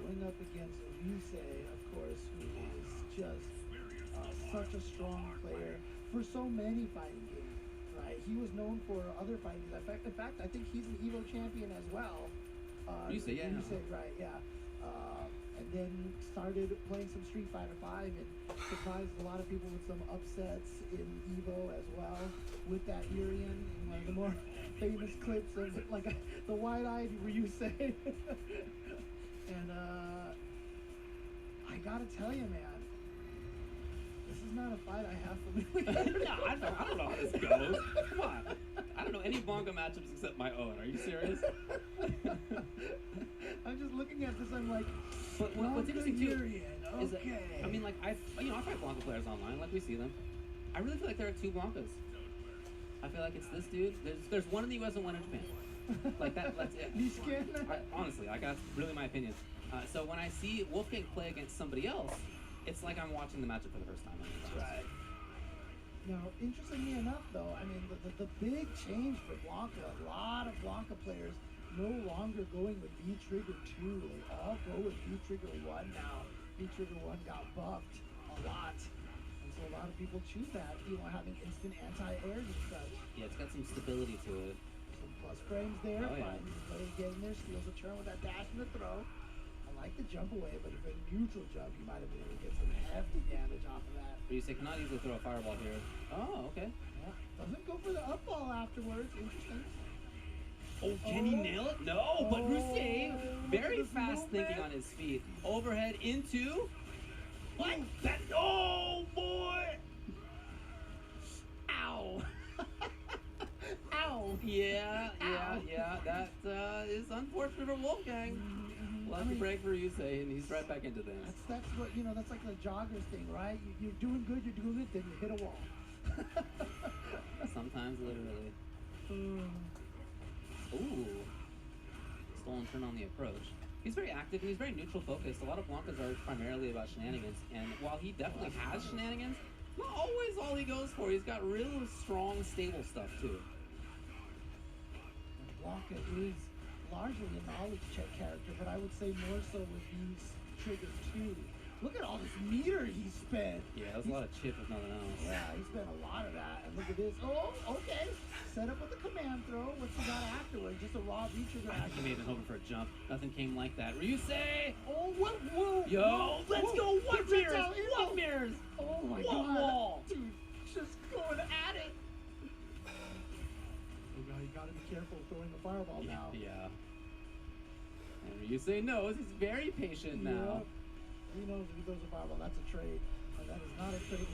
Speaker 6: Going up against Ryusei, of course, who is just such a strong player for so many fighting games, right? He was known for other fighting games. In fact, I think he's an Evo champion as well.
Speaker 7: Ryusei, yeah.
Speaker 6: Ryusei, right, yeah. And then started playing some Street Fighter 5 and surprised a lot of people with some upsets in Evo as well with that Urian in one of the more famous clips of like the wide-eyed Ryusei. And I gotta tell you, man, this is not a fight I have familiarity.
Speaker 7: No, I don't know how this goes. Come on. I don't know any Blanca matchups except my own. Are you serious?
Speaker 6: I'm just looking at this. I'm like,
Speaker 7: But what's interesting too
Speaker 6: Urian,
Speaker 7: is that,
Speaker 6: okay.
Speaker 7: I mean, like I fight Blanca players online, like we see them. I really feel like there are two Blancas. I feel like it's this dude. There's one in the US and one in Japan. Like that's it.
Speaker 6: Niskin?
Speaker 7: Honestly, like that's really my opinion. So when I see Wolfgang play against somebody else, it's like I'm watching the matchup for the first time.
Speaker 6: Right. Now, interestingly enough, though, I mean, the big change for Blanca, a lot of Blanca players no longer going with V-Trigger 2. They all go with V-Trigger 1 now. V-Trigger 1 got buffed a lot. And so a lot of people choose that, having instant anti-airs and such.
Speaker 7: Yeah, it's got some stability to it.
Speaker 6: Some plus frames there,
Speaker 7: Oh, yeah.
Speaker 6: fine. He's getting there, steals a turn with that dash and the throw. I like the jump away, but if a neutral jump, you might have been able to get some hefty damage off of that.
Speaker 7: But you say cannot easily throw a fireball here. Oh, okay.
Speaker 6: Yeah. Doesn't go for the up ball afterwards. Interesting.
Speaker 7: Oh, can he nail it? No, but Rusey, very
Speaker 6: this
Speaker 7: fast
Speaker 6: movement.
Speaker 7: thinking on his feet. Overhead into. What? That. Oh, boy! Ow!
Speaker 6: Ow!
Speaker 7: Yeah.
Speaker 6: Ow.
Speaker 7: That is unfortunate for Wolfgang. Lucky break for Yusei, and he's right back into things.
Speaker 6: That's what that's like the joggers thing, right? You're doing good, then you hit a wall.
Speaker 7: Sometimes, literally. Ooh. Stolen turn on the approach. He's very active and he's very neutral focused. A lot of Blancas are primarily about shenanigans, and while he definitely has shenanigans, not always all he goes for. He's got real strong, stable stuff too.
Speaker 6: Blanca is largely a knowledge check character, but I would say more so with these triggers too. Look at all this meter he spent.
Speaker 7: Yeah, that was a lot of chip if nothing else.
Speaker 6: Yeah, he spent a lot of that. And look at this. Oh, okay. Set up with a command throw. What's he got afterwards? Just a raw V-trigger
Speaker 7: I think he may have been hoping for a jump. Nothing came like that. Ryusei!
Speaker 6: Oh, what? Whoa!
Speaker 7: Yo,
Speaker 6: whoa,
Speaker 7: let's
Speaker 6: whoa.
Speaker 7: go! What mirrors?
Speaker 6: Projectile arrow.
Speaker 7: What mirrors?
Speaker 6: Oh my
Speaker 7: What
Speaker 6: god.
Speaker 7: wall?
Speaker 6: Dude, just going at it. Oh god, you gotta be careful throwing the fireball now.
Speaker 7: Yeah. And Ryusei knows. He's very patient now.
Speaker 6: He knows if he throws a fireball, that's a trade. And that is not a trade.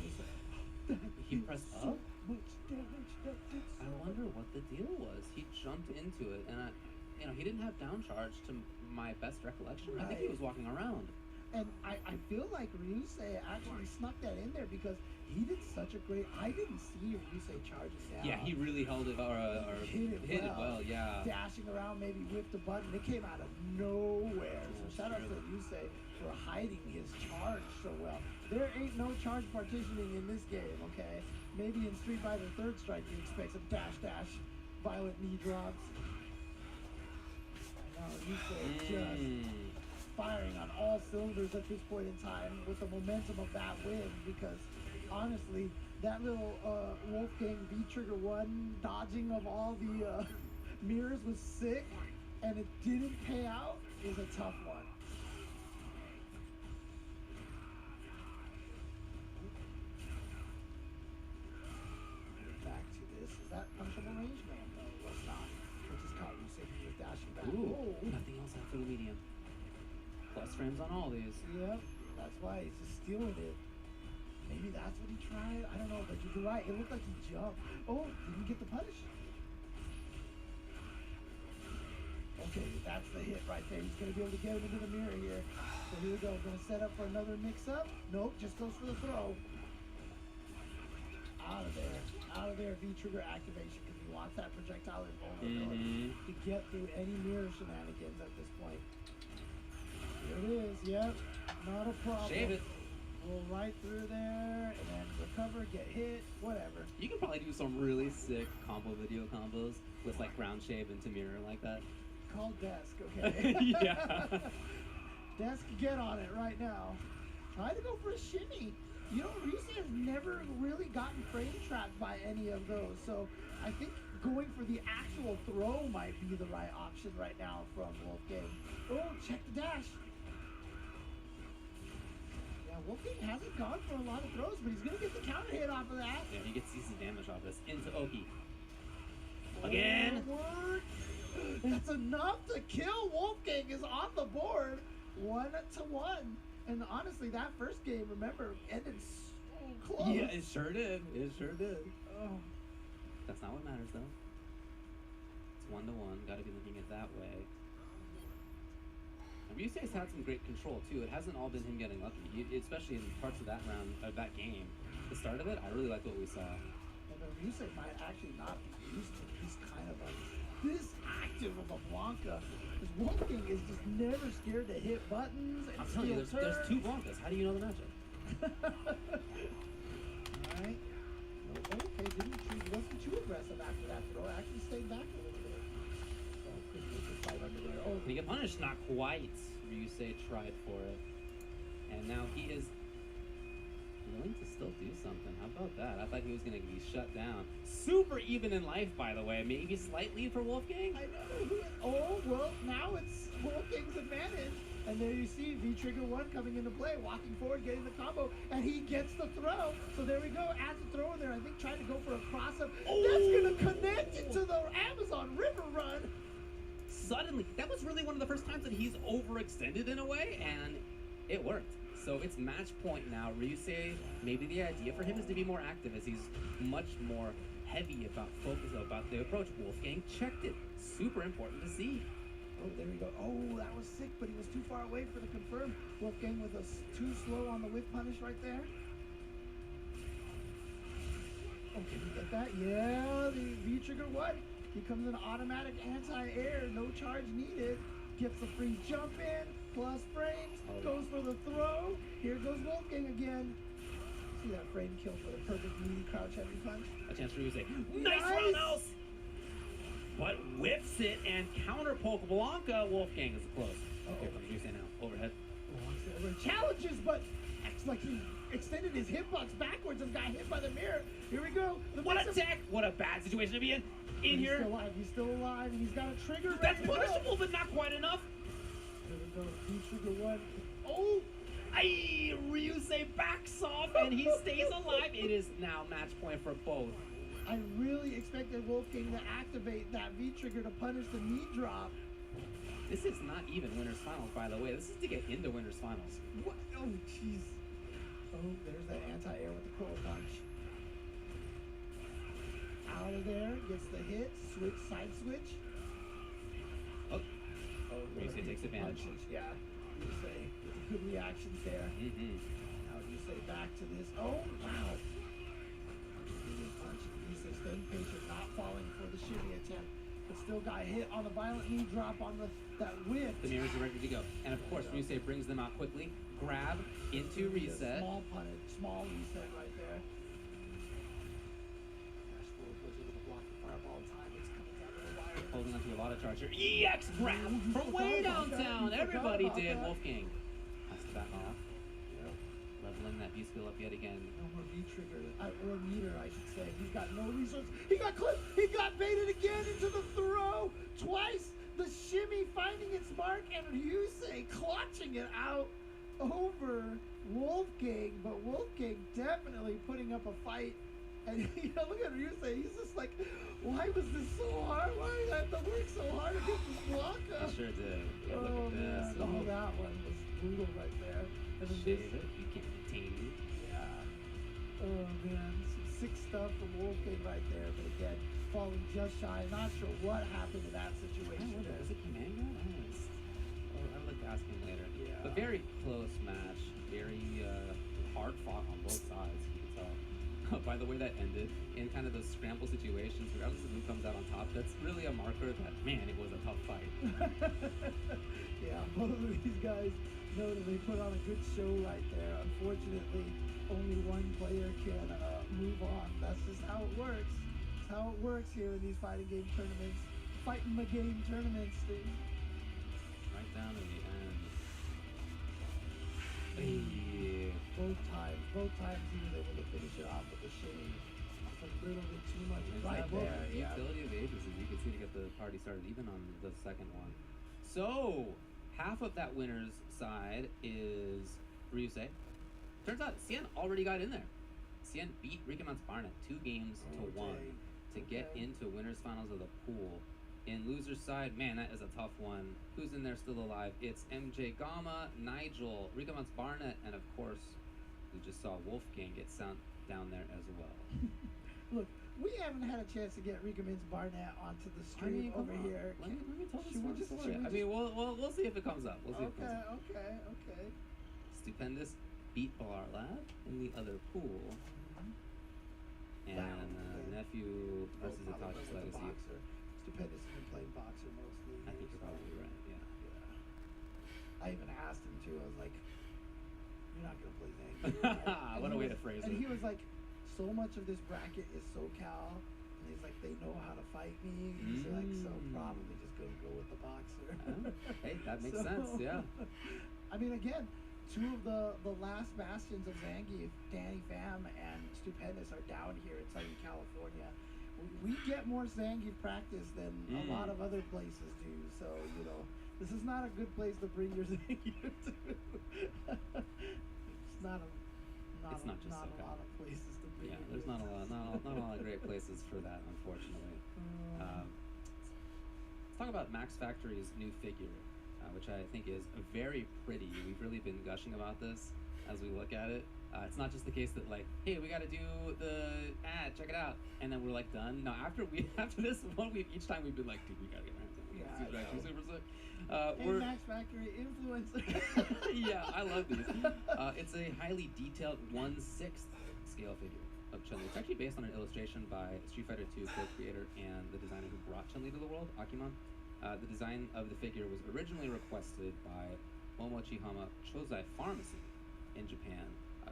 Speaker 7: He pressed up?
Speaker 6: Much damage that did
Speaker 7: I wonder what the deal was. He jumped into it, and he didn't have down charge to my best recollection. I think he was walking around.
Speaker 6: And I feel like Ryusei actually snuck that in there because he did such a great. I didn't see Ryusei charging down.
Speaker 7: Yeah, he really held it or
Speaker 6: hit it well.
Speaker 7: Yeah.
Speaker 6: Dashing around, maybe whipped a button. It came out of nowhere. So shout out to Ryusei for hiding his charge so well. There ain't no charge partitioning in this game, okay? Maybe in Street Fighter Third Strike you expect some dash, violent knee drops. I know, Ryusei just firing on all cylinders at this point in time with the momentum of that win because honestly, that little Wolfgang V-Trigger 1 dodging of all the mirrors was sick and it didn't pay out is a tough one. Back to this. Is that punchable range? No, it was not. It just caught you saying he was dashing back.
Speaker 7: Ooh,
Speaker 6: Oh.
Speaker 7: nothing else after the medium. Plus frames on all these.
Speaker 6: Yep, that's why he's just stealing it. Maybe that's what he tried. I don't know, but you're right. It looked like he jumped. Oh, didn't get the punish. Okay, that's the hit right there. He's gonna be able to get him into the mirror here. So here we go. Gonna set up for another mix-up. Nope, just goes for the throw. Out of there, V-trigger activation because he wants that projectile invulnerability to get through any mirror shenanigans at this point. Here it is, yep, not a problem.
Speaker 7: Shave it.
Speaker 6: Roll right through there, and then recover, get hit, whatever.
Speaker 7: You can probably do some really sick video combos with like ground shave into mirror like that.
Speaker 6: Call desk, okay?
Speaker 7: Yeah.
Speaker 6: Desk, get on it right now. Try to go for a shimmy. You know, Ryusei has never really gotten frame trapped by any of those, so I think going for the actual throw might be the right option right now from Wolfgang. Oh, check the dash. Yeah, Wolfgang hasn't gone for a lot of throws, but he's gonna get the counter hit off of that.
Speaker 7: Yeah, he gets decent damage off this. Into Oki. Again.
Speaker 6: Forward. That's enough to kill. Wolfgang is on the board, 1-1. And honestly, that first game, remember, ended so close.
Speaker 7: Yeah, it sure did. It sure did.
Speaker 6: Oh.
Speaker 7: That's not what matters, though. It's 1-1. Got to be looking at it that way. And Ryusei's had some great control too. It hasn't all been him getting lucky, especially in parts of that round, of that game. The start of it, I really liked what we saw.
Speaker 6: And then Ryusei might actually not be used to this kind of this active of a Blanca. Because Wolfgang is just never scared to hit buttons and
Speaker 7: I'm telling you,
Speaker 6: steal
Speaker 7: there's
Speaker 6: turns.
Speaker 7: two Blancas. How do you know the matchup?
Speaker 6: Alright. Okay, wasn't too aggressive after that throw. Actually stayed back a little bit. So couldn't get this fight under there. Oh,
Speaker 7: Did he get punished? Not quite. Ryusei tried for it. And now he is willing to still do something. How about that? I thought he was going to be shut down. Super even in life, by the way. Maybe slight lead for Wolfgang?
Speaker 6: I know. Oh, well, now it's Wolfgang's advantage. And there you see V-Trigger 1 coming into play, walking forward, getting the combo, and he gets the throw. So there we go, adds a throw in there, I think trying to go for a cross-up.
Speaker 7: Oh!
Speaker 6: That's going to connect it to the Amazon River Run.
Speaker 7: Suddenly, that was really one of the first times that he's overextended in a way, and it worked. So it's match point now. Ryusei, maybe the idea for him is to be more active as he's much more heavy about focus about the approach. Wolfgang checked it. Super important to see.
Speaker 6: Oh, there we go. Oh, that was sick, but he was too far away for the confirm. Wolfgang with us too slow on the whip punish right there. Oh, can we get that? Yeah, the V-Trigger 1. He comes in automatic anti-air, no charge needed. Gets the free jump in, plus frames, goes for the throw. Here goes Wolfgang again. See that frame kill for the perfect meaty crouch heavy punch?
Speaker 7: A chance for Ryusei. Nice roundhouse! But whips it and counter poke Blanca. Wolfgang is close. Here comes Ryusei now. Overhead.
Speaker 6: Challenges, but acts like he extended his hitbox backwards and got hit by the mirror. Here we go.
Speaker 7: What a tech! What a bad situation to be in. In here.
Speaker 6: He's still alive, and he's got a trigger.
Speaker 7: That's punishable, but not quite enough.
Speaker 6: Here we go. V-Trigger 1. Oh!
Speaker 7: Aye, Ryusei backs off and he stays alive. It is now match point for both.
Speaker 6: I really expected Wolfgang to activate that V-Trigger to punish the knee drop.
Speaker 7: This is not even Winners Finals, by the way. This is to get into Winners Finals.
Speaker 6: What? Oh, jeez. Oh, there's that anti-air with the crow punch. Out of there, gets the hit, switch, side switch.
Speaker 7: Oh, Ryusei takes advantage.
Speaker 6: Punches. Yeah, Ryusei with good reactions there. Now Ryusei back to this. Oh, wow. Ryusei staying patient, not falling for the shimmy attempt, but still got hit on the violent knee drop on that whip.
Speaker 7: The mirrors are ready to go. And of course, Ryusei brings them out quickly. Grab into reset.
Speaker 6: Small punish, small reset right there.
Speaker 7: Holding onto a lot of charge here. EX grab from way downtown. Everybody did. Wolfgang has to back off. Leveling that V skill up yet again.
Speaker 6: No more V-Trigger, or meter, I should say. He's got no resource. He got clipped. He got baited again into the throw. Twice. The shimmy finding its mark, and Ryusei clutching it out over Wolfgang. But Wolfgang definitely putting up a fight. And look at Ryusei. He's just like, why was this so hard? Why did I have to work so hard against this Blanca?
Speaker 7: I sure did. Yeah,
Speaker 6: Oh,
Speaker 7: look at this.
Speaker 6: man. Oh, that one was brutal right there. And then
Speaker 7: Shave it. You can't contain me.
Speaker 6: yeah. Oh, man. Some sick stuff from Wolfgang right there. But again, falling just shy. Not sure what happened in that situation.
Speaker 7: Was it Kimanga? I'd like to ask him later.
Speaker 6: Yeah.
Speaker 7: But very close match. Very hard fought on both sides, you can tell. By the way that ended, in kind of those scramble situations, regardless of who comes out on top, that's really a marker that, man, it was a tough fight.
Speaker 6: Yeah, both of these guys know that they put on a good show right there. Unfortunately, only one player can move on. That's just how it works. It's how it works here in these fighting game tournaments. Fighting the game tournaments, dude.
Speaker 7: Right down in the end. Hey.
Speaker 6: Both times he was able to finish it off with the shimmy. Just a little bit too much right there.
Speaker 7: The
Speaker 6: Yeah.
Speaker 7: utility of ages, as you can see, to get the party started, even on the second one. So, half of that winner's side is Ryusei. turns out Cien already got in there. Cien beat Rickamounts Barnett 2 games to 1 to get into winners finals of the pool. In losers side, man, that is a tough one. Who's in there still alive? It's MJ Gama, Nigel, Rickamounts Barnett, and of course, we just saw Wolfgang get sent down there as well.
Speaker 6: Look, we haven't had a chance to get Rika Mintz Barnett onto the stream
Speaker 7: come
Speaker 6: over
Speaker 7: on.
Speaker 6: here.
Speaker 7: Let me tell this
Speaker 6: Should we
Speaker 7: one
Speaker 6: just-
Speaker 7: story.
Speaker 6: should we
Speaker 7: I mean, we'll see if it comes up. We'll see if it comes up.
Speaker 6: Okay.
Speaker 7: Stupendous beat Balar Lab in the other pool. And Nephew versus Itachi's Legacy.
Speaker 6: Stupendous has been playing boxer mostly.
Speaker 7: I think you're probably right, yeah.
Speaker 6: I even asked him too. I was like, "You're not gonna play Zangief."
Speaker 7: What a way to phrase
Speaker 6: and
Speaker 7: it.
Speaker 6: he was like, "So much of this bracket is SoCal." And he's like, "They know how to fight me." He's like, "So probably just gonna go with the boxer."
Speaker 7: Hey, that makes sense, yeah.
Speaker 6: I mean, again, two of the last bastions of Zangief, Danny Pham and Stupendous, are down here in Southern California. We get more Zangief practice than a lot of other places do, so you know this is not a good place to bring your Zangief to. It's not a
Speaker 7: It's not just
Speaker 6: a
Speaker 7: SoCal.
Speaker 6: lot of places to bring.
Speaker 7: Yeah,
Speaker 6: your
Speaker 7: there's not a
Speaker 6: Zangief.
Speaker 7: lot of great places for that, unfortunately. Let's talk about Max Factory's new figure, which I think is very pretty. We've really been gushing about this as we look at it. It's not just the case that like, hey, we got to do the ad, check it out, and then we're like done. No, after this one, each time we've been like, dude, we gotta get our hands on it.
Speaker 6: Yeah,
Speaker 7: This is
Speaker 6: I
Speaker 7: actually
Speaker 6: know.
Speaker 7: super sick.
Speaker 6: Hey,
Speaker 7: We're
Speaker 6: Max Factory influencer.
Speaker 7: yeah, I love these. It's a highly detailed 1/6 scale figure of Chun-Li. It's actually based on an illustration by Street Fighter II co-creator and the designer who brought Chun-Li to the world, Akiman. The design of the figure was originally requested by Momochihama Chozai Pharmacy in Japan,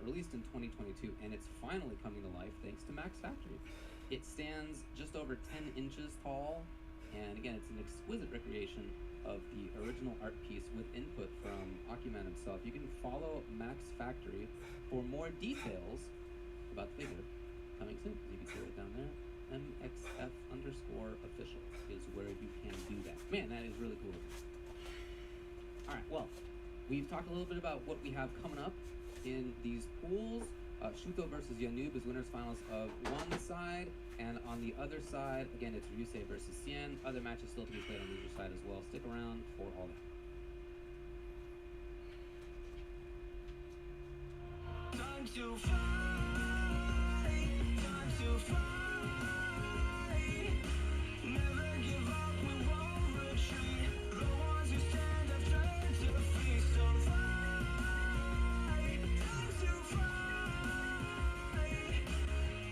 Speaker 7: released in 2022, and it's finally coming to life thanks to Max Factory. It stands just over 10 inches tall, and again, it's an exquisite recreation of the original art piece with input from Akiman himself. You can follow Max Factory for more details about the figure coming soon. You can see it down there. MXF_official is where you can do that. Man, that is really cool. All right, well, we've talked a little bit about what we have coming up in these pools. Shuto versus Yanub is winners finals of one side, and on the other side, again, it's Ryusei versus Cien. Other matches still to be played on the loser side as well. Stick around for all that.
Speaker 8: Time to fight, time to fight. Never give up, we won't retreat. The ones who stand have turned to feast. So fight, time to fight.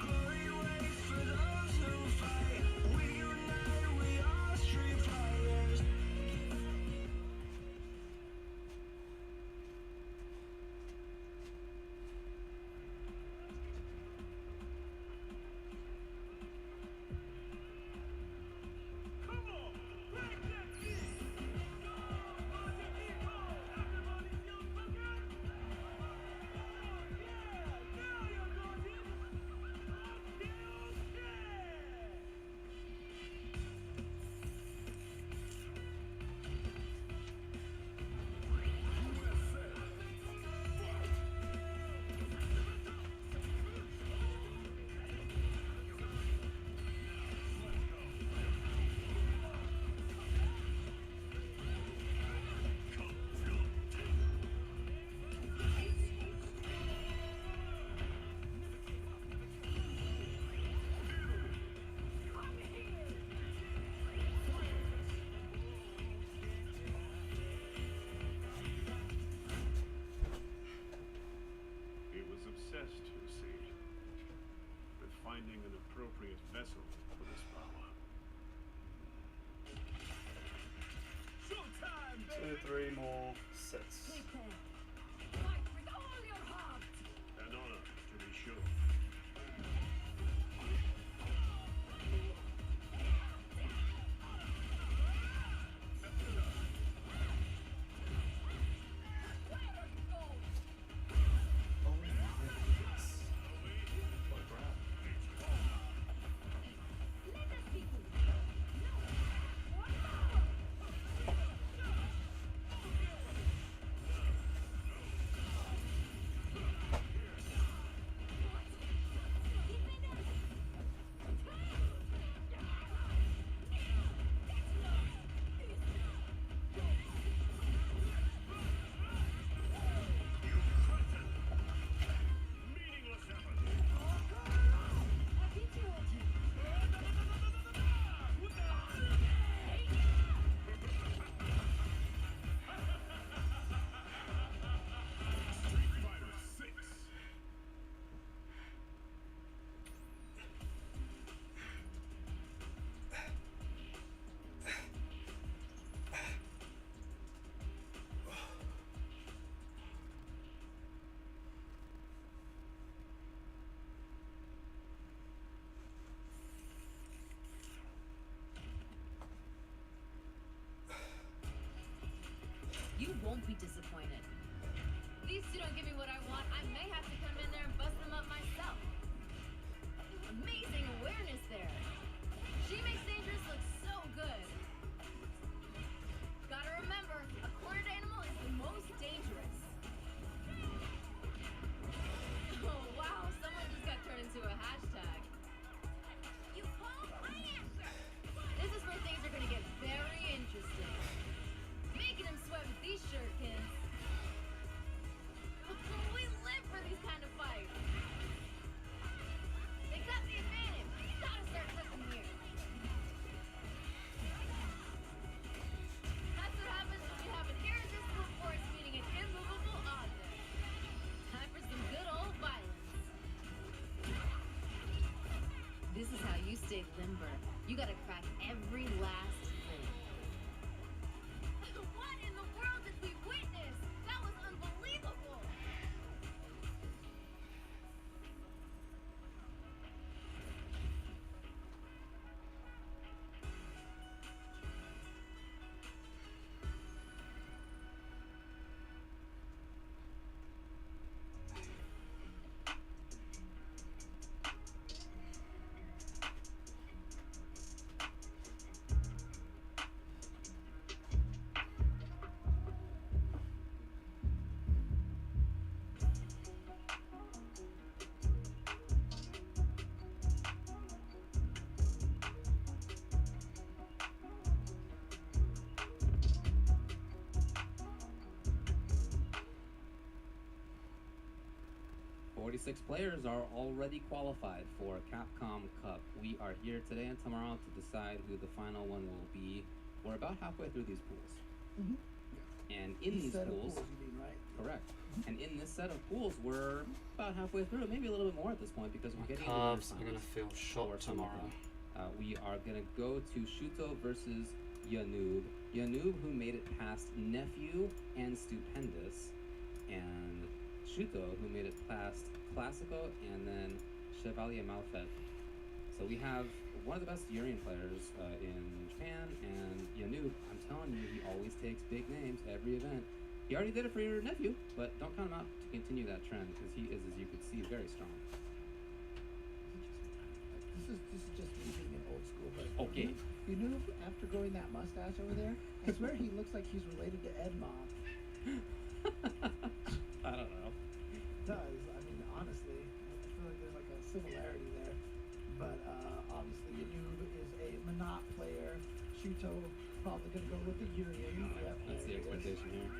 Speaker 8: Glory waits for those who fight. We unite, we are street fighters.
Speaker 4: He was obsessed, you see, with finding an appropriate vessel for this power.
Speaker 1: Two, three more sets.
Speaker 8: Fight with all your heart.
Speaker 4: An honor, to be sure.
Speaker 1: Oh my goodness. What a grab.
Speaker 8: Let us begin. No. One more.
Speaker 9: won't be disappointed. These two don't give me what I want. I may have to come in there and bust them up myself. Amazing awareness there. She makes Dangerous look so good. Gotta remember, a cornered animal is the most dangerous. Oh wow, someone just got turned into a hashtag. You call, I answer. This is where things are gonna get very interesting. Making him sweat with these shurikens. We live for these kind of fights. They got the advantage. Gotta start cooking here. That's what happens when you have an irresistible force meeting an immovable object. Time for some good old violence. This is how you stay limber. You gotta crack every last thing. What in the world did we witness? That was unbelievable.
Speaker 7: 46 players are already qualified for Capcom Cup. We are here today and tomorrow to decide who the final one will be. We're about halfway through these pools.
Speaker 6: Mhm.
Speaker 7: And in these
Speaker 6: Set of
Speaker 7: pools,
Speaker 6: you mean, right?
Speaker 7: correct. And in this set of pools, we're about halfway through, maybe a little bit more at this point because we're
Speaker 10: My
Speaker 7: getting
Speaker 10: calves
Speaker 7: into
Speaker 10: are
Speaker 7: the
Speaker 10: gonna feel
Speaker 7: for
Speaker 10: shot
Speaker 7: some of
Speaker 10: tomorrow.
Speaker 7: them. We are gonna go to Shuto versus Yanoob. Yanoob, who made it past Nephew and Stupendous, and Shuto, who made it past Classico and then Chevalier Malfait. So we have one of the best Urian players in Japan, and Yanoob, I'm telling you, he always takes big names every event. He already did it for your nephew, but don't count him out to continue that trend because he is, as you could see, very strong.
Speaker 6: This is just me being an old school, but
Speaker 7: Okay.
Speaker 6: You knew after growing that mustache over there, I swear he looks like he's related to Ed Mom.
Speaker 7: I don't know.
Speaker 6: It does. I mean, honestly, I feel like there's like a similarity there. But obviously, Yanoob is a Monat player. Shuto probably gonna go with the Urian. Yep,
Speaker 7: That's the
Speaker 6: there it is.
Speaker 7: expectation here.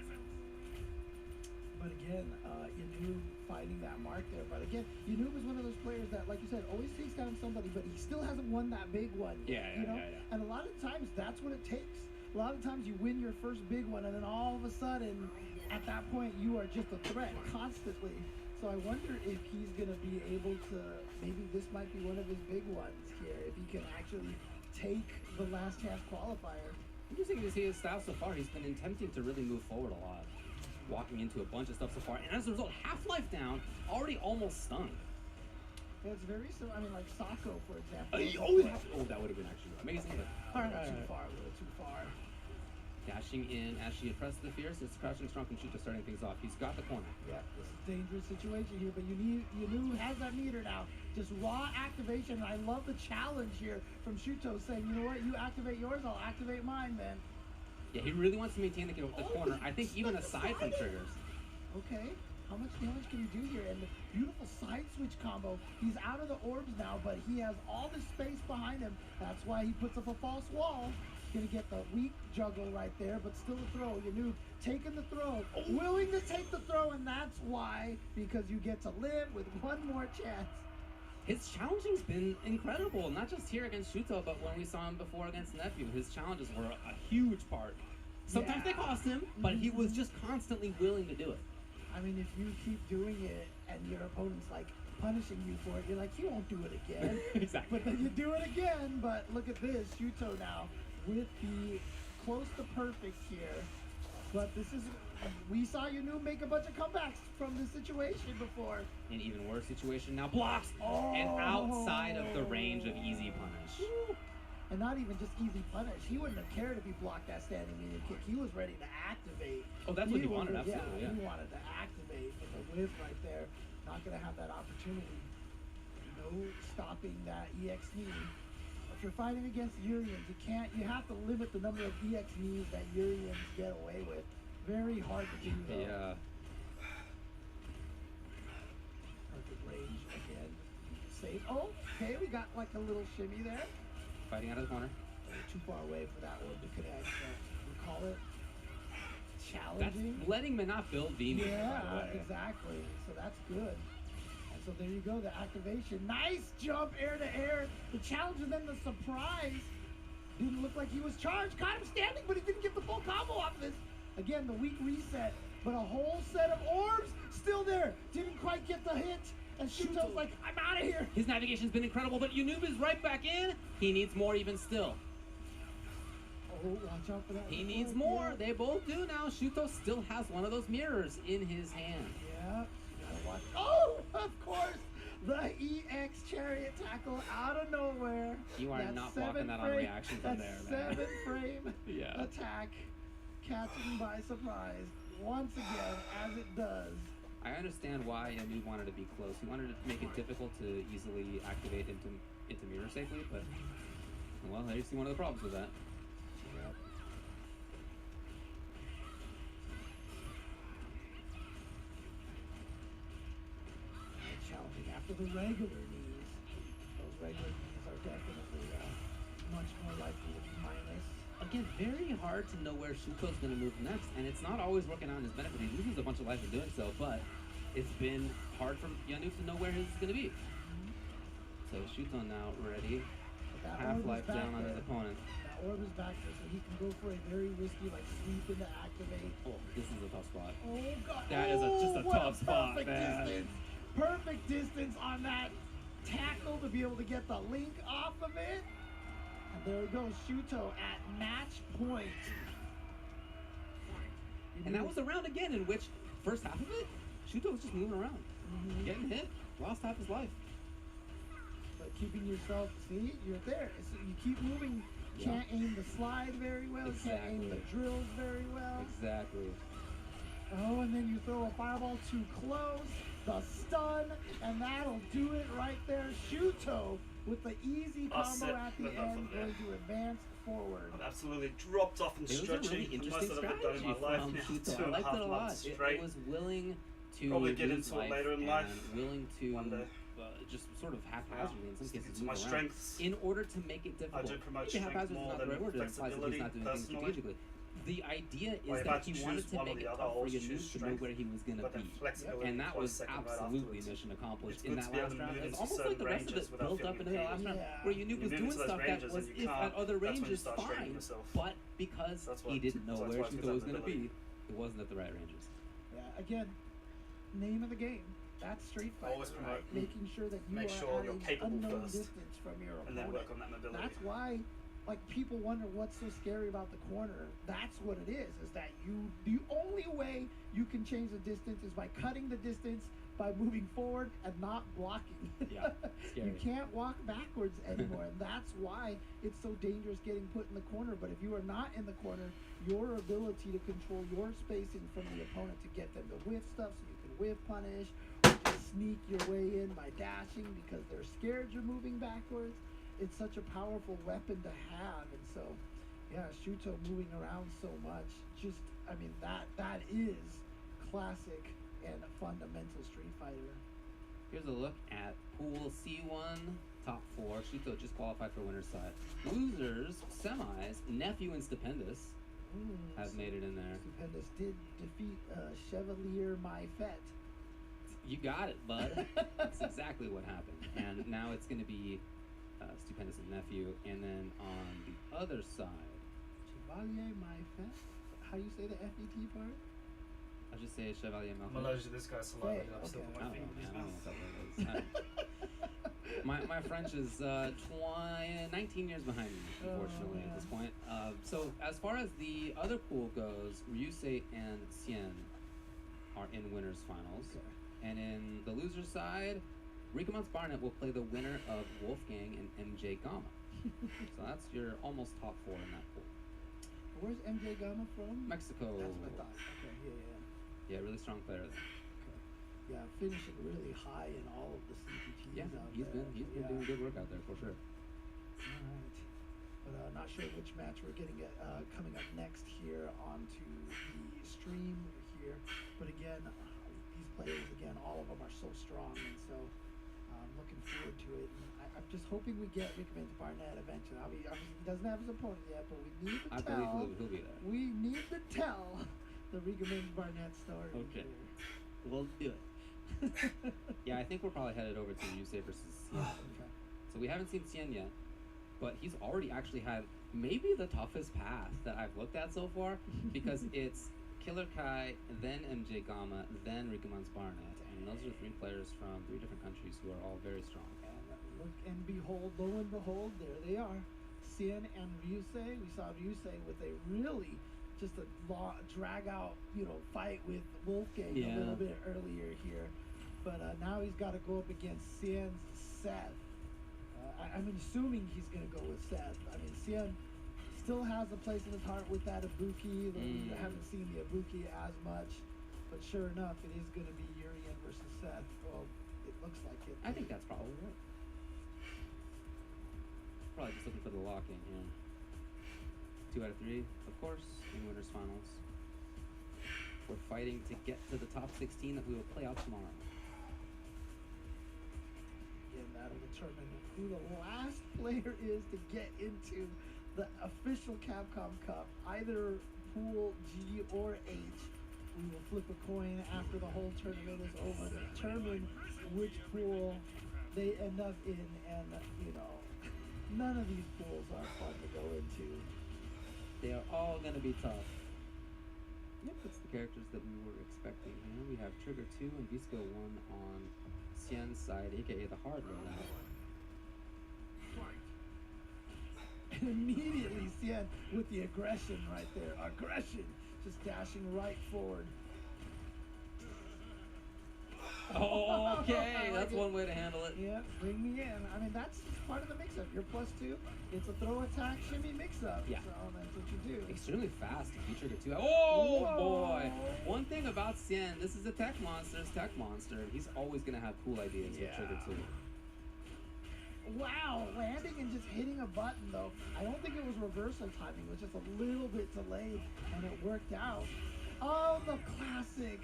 Speaker 6: But again, Yanoob finding that mark there. But again, Yanoob is one of those players that, like you said, always takes down somebody, but he still hasn't won that big one.
Speaker 7: Yeah,
Speaker 6: you know?
Speaker 7: yeah.
Speaker 6: And a lot of times, that's what it takes. A lot of times, you win your first big one, and then all of a sudden, at that point, you are just a threat constantly. So I wonder if he's going to be able to, maybe this might be one of his big ones here, if he can actually take the last chance qualifier.
Speaker 7: Interesting to see his style so far. He's been attempting to really move forward a lot, walking into a bunch of stuff so far, and as a result, Half-Life down, already almost stunned.
Speaker 6: Yeah, it's very similar. I mean, like Sako, for example.
Speaker 7: That would have been actually amazing, but
Speaker 6: A little too far.
Speaker 7: dashing in as she oppresses the fierce, it's crouching strong and Shuto starting things off. He's got the corner.
Speaker 6: Yeah, this is a dangerous situation here, but Yanoob has that meter now. Just raw activation, and I love the challenge here from Shuto saying, you know what, you activate yours, I'll activate mine, man.
Speaker 7: Yeah, he really wants to maintain the corner. I think even aside from triggers.
Speaker 6: Okay, how much damage can you do here? And the beautiful side switch combo. He's out of the orbs now, but he has all this space behind him. That's why he puts up a false wall. Gonna get the weak juggle right there, but still a throw. Yanoob taking the throw, willing to take the throw, and that's why, because you get to live with one more chance.
Speaker 7: His challenging's been incredible, not just here against Shuto, but when we saw him before against Nephew. His challenges were a huge part. Sometimes they cost him, but he was just constantly willing to do it.
Speaker 6: I mean, if you keep doing it and your opponent's like punishing you for it, you're like, he won't do it again.
Speaker 7: Exactly.
Speaker 6: But then you do it again. But look at this, Shuto now with the close to perfect here. But this is, we saw Yanoob make a bunch of comebacks from this situation before.
Speaker 7: An even worse situation now, blocks and outside of the range of easy punish.
Speaker 6: And not even just easy punish. He wouldn't have cared if he blocked that standing medium kick. He was ready to activate.
Speaker 7: Oh, that's what he wanted,
Speaker 6: was-
Speaker 7: absolutely, yeah.
Speaker 6: He wanted to activate with the whip right there. Not going to have that opportunity. No stopping that EX knee. If you're fighting against Urians, you have to limit the number of EX knees that Urians get away with. Very hard to do though.
Speaker 7: Yeah.
Speaker 6: Perfect range again. Safe. Oh, okay, we got like a little shimmy there.
Speaker 7: Fighting out of the corner.
Speaker 6: Too far away for that one to connect. We call it
Speaker 7: That's
Speaker 6: challenging.
Speaker 7: letting me not build V moves, by the
Speaker 6: Yeah,
Speaker 7: way.
Speaker 6: exactly. So that's good. And so there you go, the activation. Nice jump air to air. The challenge and then the surprise. Didn't look like he was charged. Caught him standing, but he didn't get the full combo off of this. Again, the weak reset. But a whole set of orbs still there. Didn't quite get the hit. And Shuto's like, I'm out of here.
Speaker 7: His navigation's been incredible, but Yunub is right back in. He needs more even still.
Speaker 6: Oh, watch out for that.
Speaker 7: He needs
Speaker 6: report,
Speaker 7: more.
Speaker 6: yeah.
Speaker 7: They both do now. Shuto still has one of those mirrors in his hand.
Speaker 6: Yeah, you gotta watch. Oh, of course, the EX chariot tackle out of nowhere.
Speaker 7: You are
Speaker 6: That
Speaker 7: not blocking
Speaker 6: seven
Speaker 7: that on
Speaker 6: frame-
Speaker 7: reaction from there, man.
Speaker 6: 7 frame
Speaker 7: Yeah.
Speaker 6: attack, catching by surprise once again, as it does.
Speaker 7: I understand why Yunub wanted to be close. He wanted to make it difficult to easily activate into mirror safely, but well, there you see one of the problems with that.
Speaker 6: Yep. Challenging after the regular knees. Those regular knees are definitely much more likely to be minus.
Speaker 7: Again, very hard to know where Shuto's going to move next, and it's not always working out in his benefit. He loses a bunch of life in doing so, but it's been hard for Yunub to know where his is going to be. So Shuto now ready.
Speaker 6: But that
Speaker 7: Half
Speaker 6: orb is
Speaker 7: life
Speaker 6: back
Speaker 7: down on his
Speaker 6: there.
Speaker 7: opponent.
Speaker 6: That orb is back there, so he can go for a very risky like sweep into activate.
Speaker 7: Oh, this is a tough spot.
Speaker 6: Oh god!
Speaker 7: That is just a
Speaker 6: what
Speaker 7: tough spot,
Speaker 6: perfect
Speaker 7: man.
Speaker 6: Distance. Perfect distance on that tackle to be able to get the link off of it. And there we go, Shuto at match point.
Speaker 7: And that was a round again in which, first half of it, Shuto was just moving around, getting hit, lost half his life.
Speaker 6: But keeping yourself, see, you're there. So you keep moving. Can't aim the slide very well. Can't aim the
Speaker 7: Exactly.
Speaker 6: drills very well.
Speaker 7: Exactly.
Speaker 6: Oh, and then you throw a fireball too close, the stun, and that'll do it right there. Shuto with the easy
Speaker 1: That's
Speaker 6: combo
Speaker 1: it.
Speaker 6: at the
Speaker 1: Enough of
Speaker 6: end,
Speaker 1: it.
Speaker 6: going to advance forward.
Speaker 1: I've absolutely dropped off and
Speaker 7: It was a
Speaker 1: stretching
Speaker 7: really
Speaker 1: for most
Speaker 7: interesting
Speaker 1: of I've done in
Speaker 7: strategy
Speaker 1: my life
Speaker 7: from
Speaker 1: now.
Speaker 7: Shuto.
Speaker 1: 2.5
Speaker 7: I liked it a lot.
Speaker 1: months
Speaker 7: It
Speaker 1: straight.
Speaker 7: was willing to
Speaker 1: Probably get
Speaker 7: lose
Speaker 1: into it
Speaker 7: life
Speaker 1: later in
Speaker 7: and
Speaker 1: life.
Speaker 7: willing to
Speaker 1: One day.
Speaker 7: just sort of haphazardly in some
Speaker 1: Stick
Speaker 7: cases
Speaker 1: to my
Speaker 7: move around
Speaker 1: strengths.
Speaker 7: in order to make it difficult.
Speaker 1: do promote
Speaker 7: Maybe
Speaker 1: strength
Speaker 7: haphazard is
Speaker 1: more
Speaker 7: not the
Speaker 1: than
Speaker 7: right word. It implies that he's
Speaker 1: flexibility
Speaker 7: not doing things
Speaker 1: personally.
Speaker 7: strategically. The idea is
Speaker 1: Well, if I
Speaker 7: that
Speaker 1: had
Speaker 7: he
Speaker 1: to
Speaker 7: wanted
Speaker 1: choose
Speaker 7: to
Speaker 1: one
Speaker 7: make
Speaker 1: or
Speaker 7: it
Speaker 1: the other,
Speaker 7: tough
Speaker 1: I'll
Speaker 7: for
Speaker 1: always
Speaker 7: Yunub
Speaker 1: choose
Speaker 7: to know
Speaker 1: strength.
Speaker 7: where he was going to
Speaker 1: But then
Speaker 7: be.
Speaker 1: flexibility
Speaker 7: And that
Speaker 1: close
Speaker 7: was
Speaker 1: second right
Speaker 7: absolutely
Speaker 1: afterwards.
Speaker 7: mission accomplished
Speaker 1: It's
Speaker 7: in
Speaker 1: good
Speaker 7: that
Speaker 1: to be able
Speaker 7: last
Speaker 1: to
Speaker 7: round.
Speaker 1: move
Speaker 7: It's
Speaker 1: into
Speaker 7: almost like the
Speaker 1: certain
Speaker 7: rest of
Speaker 1: ranges
Speaker 7: it
Speaker 1: without
Speaker 7: built up
Speaker 1: feeling
Speaker 7: into the last round,
Speaker 6: Yeah.
Speaker 7: where Yunub
Speaker 1: You
Speaker 7: was
Speaker 1: move
Speaker 7: doing
Speaker 1: into those
Speaker 7: stuff that
Speaker 1: ranges
Speaker 7: was,
Speaker 1: and you
Speaker 7: if
Speaker 1: can't-
Speaker 7: at other
Speaker 1: that's when you
Speaker 7: ranges,
Speaker 1: start straining
Speaker 7: fine.
Speaker 1: yourself.
Speaker 7: But because
Speaker 1: That's
Speaker 7: he
Speaker 1: what-
Speaker 7: didn't know
Speaker 1: that's
Speaker 7: where
Speaker 1: why it's
Speaker 7: Shuto
Speaker 1: good
Speaker 7: was
Speaker 1: to
Speaker 7: going to
Speaker 1: have
Speaker 7: be, it wasn't at the right ranges.
Speaker 6: Yeah, again, name of the game. That's Street Fighter,
Speaker 1: Always promote.
Speaker 6: right? Making sure that you
Speaker 1: Make
Speaker 6: are
Speaker 1: sure
Speaker 6: at
Speaker 1: you're
Speaker 6: an
Speaker 1: capable
Speaker 6: unknown
Speaker 1: first,
Speaker 6: distance from your
Speaker 1: and then
Speaker 6: opponent.
Speaker 1: work on that mobility.
Speaker 6: That's why, like, people wonder what's so scary about the corner. That's what it is that the only way you can change the distance is by cutting the distance, by moving forward and not blocking.
Speaker 7: Yeah,
Speaker 6: You
Speaker 7: scary.
Speaker 6: can't walk backwards anymore, and that's why it's so dangerous getting put in the corner. But if you are not in the corner, your ability to control your spacing from the opponent to get them to whiff stuff so you can whiff punish, or just sneak your way in by dashing because they're scared you're moving backwards, it's such a powerful weapon to have. And so, yeah, Shuto moving around so much, just, I mean, that is classic and a fundamental Street Fighter.
Speaker 7: Here's a look at Pool C1, top 4. Shuto just qualified for winner's side. Losers, semis, Nephew and Stupendous have made it in there.
Speaker 6: Stupendous did defeat Chevalier Maifet.
Speaker 7: You got it, bud. That's exactly what happened. And now it's going to be Stupendous and Nephew. And then on the other side,
Speaker 6: Chevalier Maifet? How you say the FET part?
Speaker 7: I'll just say Chevalier
Speaker 1: I'm
Speaker 7: Malphite.
Speaker 1: allergic to this guy's saliva.
Speaker 6: Okay,
Speaker 1: I'm still
Speaker 6: okay.
Speaker 1: putting
Speaker 7: I
Speaker 1: my
Speaker 7: don't
Speaker 1: finger
Speaker 7: know,
Speaker 1: in
Speaker 7: man.
Speaker 1: his
Speaker 7: I don't
Speaker 1: mouth.
Speaker 7: know what that is. My French is 19 years behind me, unfortunately, at this point. So as far as the other pool goes, Ryusei and Sien are in winners finals.
Speaker 6: Okay.
Speaker 7: And in the loser side, Rikamon's Barnet will play the winner of Wolfgang and MJ Gama. So that's your almost top 4 in that pool.
Speaker 6: Where's MJ Gama from?
Speaker 7: Mexico.
Speaker 6: That's what I thought. Okay, yeah.
Speaker 7: Yeah, really strong player there.
Speaker 6: Okay. Yeah, finishing really high in all of the CPTs
Speaker 7: Yeah,
Speaker 6: out
Speaker 7: he's
Speaker 6: there.
Speaker 7: been
Speaker 6: So,
Speaker 7: doing good work out there for sure.
Speaker 6: All right. But not sure which match we're getting coming up next here onto the stream here. But again, these players, again, all of them are so strong, and so I'm looking forward to it. And I'm just hoping we get Rick Vince Barnett eventually. Obviously, he doesn't have his opponent yet, but we need to
Speaker 7: I
Speaker 6: tell.
Speaker 7: believe he'll be there.
Speaker 6: We need to tell the Rick Vince Barnett story.
Speaker 7: Okay.
Speaker 6: here.
Speaker 7: We'll do it. Yeah, I think we're probably headed over to Yusei versus Cien.
Speaker 6: Okay.
Speaker 7: So we haven't seen Cien yet, but he's already actually had maybe the toughest path that I've looked at so far, because it's Killer Kai, then MJ Gama, then Rikumans Barnett, and those are 3 players from 3 different countries who are all very strong.
Speaker 6: And look and behold, lo and behold, there they are. Cien and Ryusei. We saw Ryusei with a really just a drag out, fight with Wolfgang a little bit earlier here. But now he's got to go up against Cien's Seth. I'm assuming he's going to go with Seth. I mean, Cien still has a place in his heart with that Ibuki, though we haven't seen the Ibuki as much. But sure enough, it is going to be Urian versus Seth. Well, it looks like it.
Speaker 7: I think that's probably it. Probably just looking for the lock in here. 2 out of 3, of course, in winners finals. We're fighting to get to the top 16 that we will play out tomorrow.
Speaker 6: And that'll determine who the last player is to get into the official Capcom Cup, either Pool G or H. We will flip a coin after the whole tournament is over to determine which pool they end up in, and none of these pools are fun to go into.
Speaker 7: They are all going to be tough. Yep, that's the characters that we were expecting here. We have Trigger 2 and Visco 1 on Cien's side, aka the hard road.
Speaker 6: And immediately Cien with the aggression right there. Aggression! Just dashing right forward.
Speaker 7: Oh, okay, that's one way to handle it.
Speaker 6: Yeah, bring me in. I mean, that's part of the mix-up. You're +2. It's a throw, attack, shimmy mix-up.
Speaker 7: Yeah.
Speaker 6: So that's what you do.
Speaker 7: Extremely fast if you Trigger 2. Oh,
Speaker 6: Whoa.
Speaker 7: boy. One thing about Cien, this is a tech monster. It's tech monster. He's always going to have cool ideas with Trigger 2.
Speaker 6: Wow, landing and just hitting a button, though. I don't think it was reversal timing. It was just a little bit delayed, and it worked out. Oh, the classic.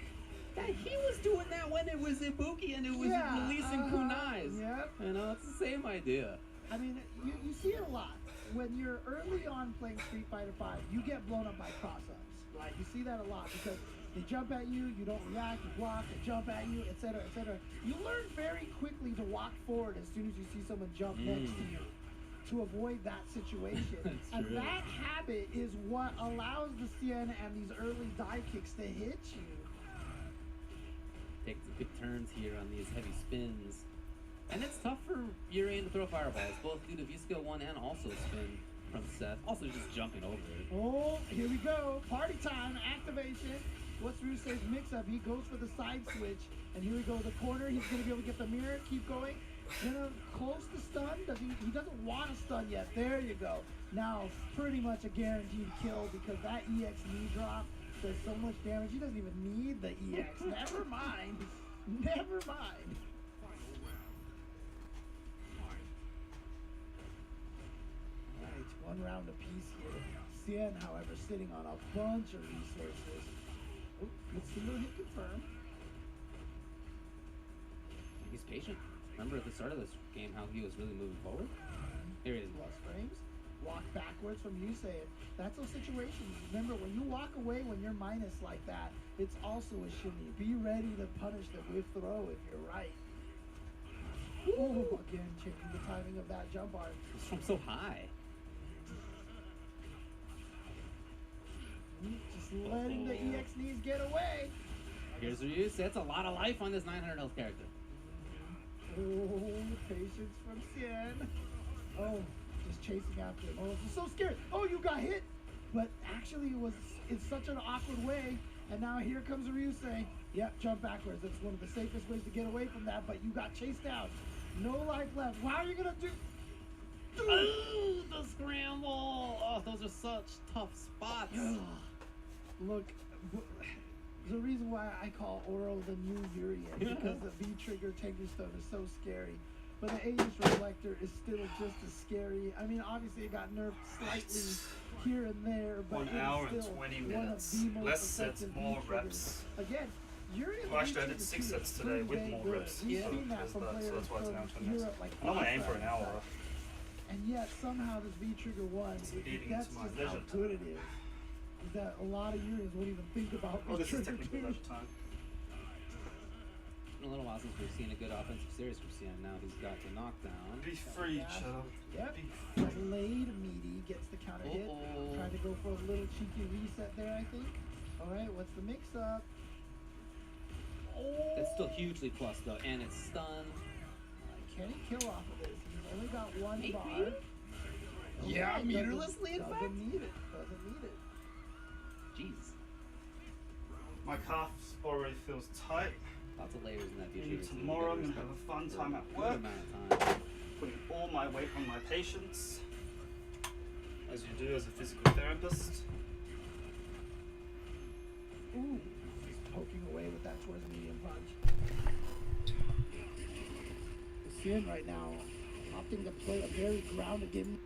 Speaker 7: Yeah, he was doing that when it was Ibuki and it was releasing kunais.
Speaker 6: Yep.
Speaker 7: It's the same idea.
Speaker 6: I mean, you see it a lot. When you're early on playing Street Fighter V, you get blown up by cross-ups, right? You see that a lot because they jump at you, you don't react, you block, they jump at you, etc., etc. You learn very quickly to walk forward as soon as you see someone jump next to you to avoid that situation. And
Speaker 7: true.
Speaker 6: that habit is what allows the Cien and these early dive kicks to hit you.
Speaker 7: Takes the big turns here on these heavy spins. And it's tough for Urian to throw fireballs, both due to V-Skill 1 and also spin from Seth. Also just jumping over it.
Speaker 6: Oh, here we go. Party time, activation. What's Rusei's mix-up? He goes for the side switch. And here we go, the corner. He's going to be able to get the mirror. Keep going. Gonna close the stun. He doesn't want a stun yet. There you go. Now, pretty much a guaranteed kill because that EX knee drop does so much damage. He doesn't even need the EX. Never mind. Never mind. Alright, 1 round apiece here. Cien, however, sitting on a bunch of resources. Oh, good single hit confirmed.
Speaker 7: He's patient. Remember at the start of this game how he was really moving forward? Here he is.
Speaker 6: Plus frames. Walk backwards from Yusei. That's those situations. Remember, when you walk away when you're minus like that, it's also a shimmy. Be ready to punish the whiff throw if you're right. Ooh, again, changing the timing of that jump art.
Speaker 7: He's from so high.
Speaker 6: Just letting the EX knees get away.
Speaker 7: Here's Ryu. That's a lot of life on this 900 health character.
Speaker 6: Oh, patience from Cien. Oh, just chasing after him. Oh, this is so scary. Oh, you got hit. But actually, it was in such an awkward way. And now here comes Ryusei. Yep, jump backwards. That's one of the safest ways to get away from that. But you got chased out. No life left. How are you going to do?
Speaker 7: Ooh, the scramble. Oh, those are such tough spots.
Speaker 6: Look, the reason why I call Oro the new Urian because the V-Trigger Tankerstone is so scary. But the Aegis Reflector is still just as scary. I mean, obviously it got nerfed slightly here and there, but
Speaker 1: 1
Speaker 6: it's
Speaker 1: hour
Speaker 6: still
Speaker 1: and 20
Speaker 6: one
Speaker 1: minutes.
Speaker 6: of the most
Speaker 1: Less sets,
Speaker 6: effective
Speaker 1: more
Speaker 6: V-Triggers.
Speaker 1: reps.
Speaker 6: Again, Urian
Speaker 1: Well, actually, I did
Speaker 6: V-Trigger
Speaker 1: 6
Speaker 6: is
Speaker 1: sets today
Speaker 6: pretty
Speaker 1: with
Speaker 6: dang
Speaker 1: more
Speaker 6: good.
Speaker 1: reps.
Speaker 6: We've
Speaker 1: So
Speaker 6: seen that
Speaker 1: there's
Speaker 6: from
Speaker 1: that, so
Speaker 6: players
Speaker 1: that's why it's an hour and 20
Speaker 6: from
Speaker 1: minutes.
Speaker 6: Europe, like
Speaker 1: I normally aim for an
Speaker 6: Oscar and
Speaker 1: hour.
Speaker 6: such. And yet somehow this V-Trigger 1,
Speaker 1: It's beating
Speaker 6: that's
Speaker 1: into my
Speaker 6: just how
Speaker 1: leisure
Speaker 6: good
Speaker 1: time.
Speaker 6: it is. Is that a lot of Urians won't even think about
Speaker 1: Oh, this is
Speaker 6: V-Trigger
Speaker 1: technically
Speaker 6: 2.
Speaker 1: leisure time.
Speaker 7: It's been a little while since we've seen a good offensive series from CM. Now he's got the knockdown.
Speaker 1: Be free, Chiro.
Speaker 6: Yep.
Speaker 1: Be free.
Speaker 6: Blade Meaty gets the counter hit.
Speaker 7: Uh-oh.
Speaker 6: Trying to go for a little cheeky reset there, I think. Alright, what's the mix up? Oh!
Speaker 7: It's still hugely plus though, and it's stun.
Speaker 6: Can he kill off of this? He's only got one
Speaker 7: Maybe.
Speaker 6: bar.
Speaker 7: Yeah,
Speaker 6: doesn't-
Speaker 7: meterlessly, in fact.
Speaker 6: Doesn't need it. Doesn't need it.
Speaker 7: Jeez.
Speaker 1: My calf already feels tight.
Speaker 7: Lots of layers in that
Speaker 1: Maybe
Speaker 7: V-Trigger.
Speaker 1: tomorrow I'm going to have a fun time at
Speaker 7: Good
Speaker 1: work.
Speaker 7: amount of time.
Speaker 1: Putting all my weight on my patients. As you do as a physical therapist.
Speaker 6: Ooh. He's poking away with that towards the medium punch. Sin right now opting to play a very grounded game.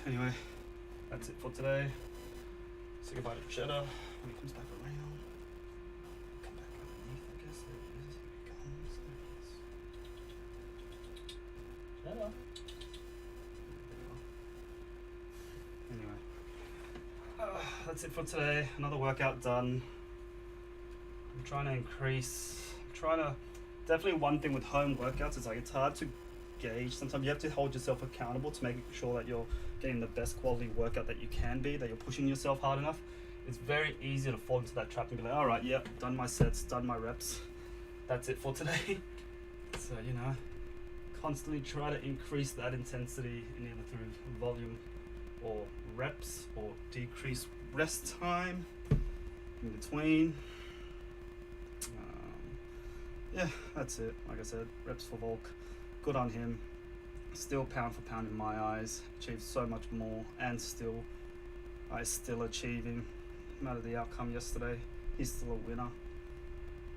Speaker 1: Anyway, that's it for today. Say goodbye to Cheddar when he comes back around. Come back underneath, I guess. There he is. Here he comes. There he is. Cheddar. Anyway, that's it for today. Another workout done. I'm trying to definitely one thing with home workouts is like it's hard to gauge. Sometimes you have to hold yourself accountable to make sure that you're getting the best quality workout that you can be, that you're pushing yourself hard enough. It's very easy to fall into that trap and be like, all right, yeah, done my sets, done my reps. That's it for today. So, you know, constantly try to increase that intensity in either through volume or reps or decrease rest time in between. Yeah, that's it. Like I said, reps for Volk. Good on him. Still pound for pound in my eyes. Achieved so much more, and still achieving. No matter the outcome yesterday, he's still a winner.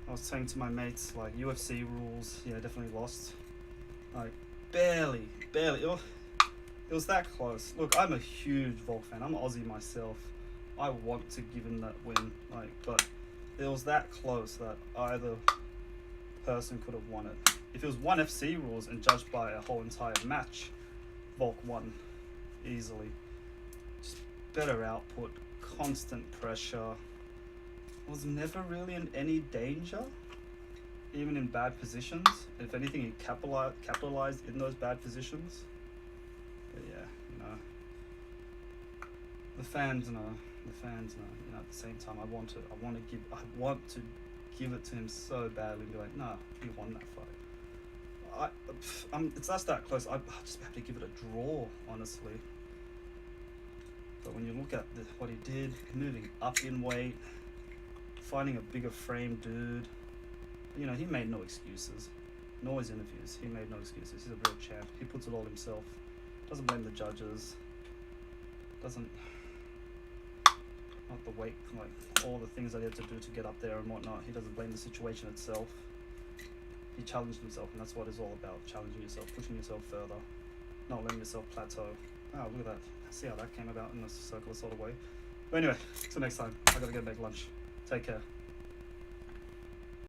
Speaker 1: I was saying to my mates, like, UFC rules, yeah, definitely lost. Like, barely. It was that close. Look, I'm a huge Volk fan. I'm Aussie myself. I want to give him that win, like, but it was that close that either person could have won it. If it was one FC rules and judged by a whole entire match, Volk won easily. Just better output, constant pressure. Was never really in any danger, even in bad positions. If anything, he capitalized in those bad positions. But yeah, you know, the fans know. You know, at the same time, I want to give it to him so badly and be like, nah, he won that fight. It's just that close. I just have to give it a draw, honestly. But when you look at what he did, moving up in weight, finding a bigger frame dude, you know, he made no excuses. In all his interviews, he made no excuses. He's a real champ. He puts it all himself. Doesn't blame the judges. Not the weight, like all the things that he had to do to get up there and whatnot. He doesn't blame the situation itself. He challenged himself, and that's what it's all about. Challenging yourself, pushing yourself further, not letting yourself plateau. Oh, look at that. See how that came about in a circular sort of way. But anyway, till next time. I gotta go make lunch. Take care.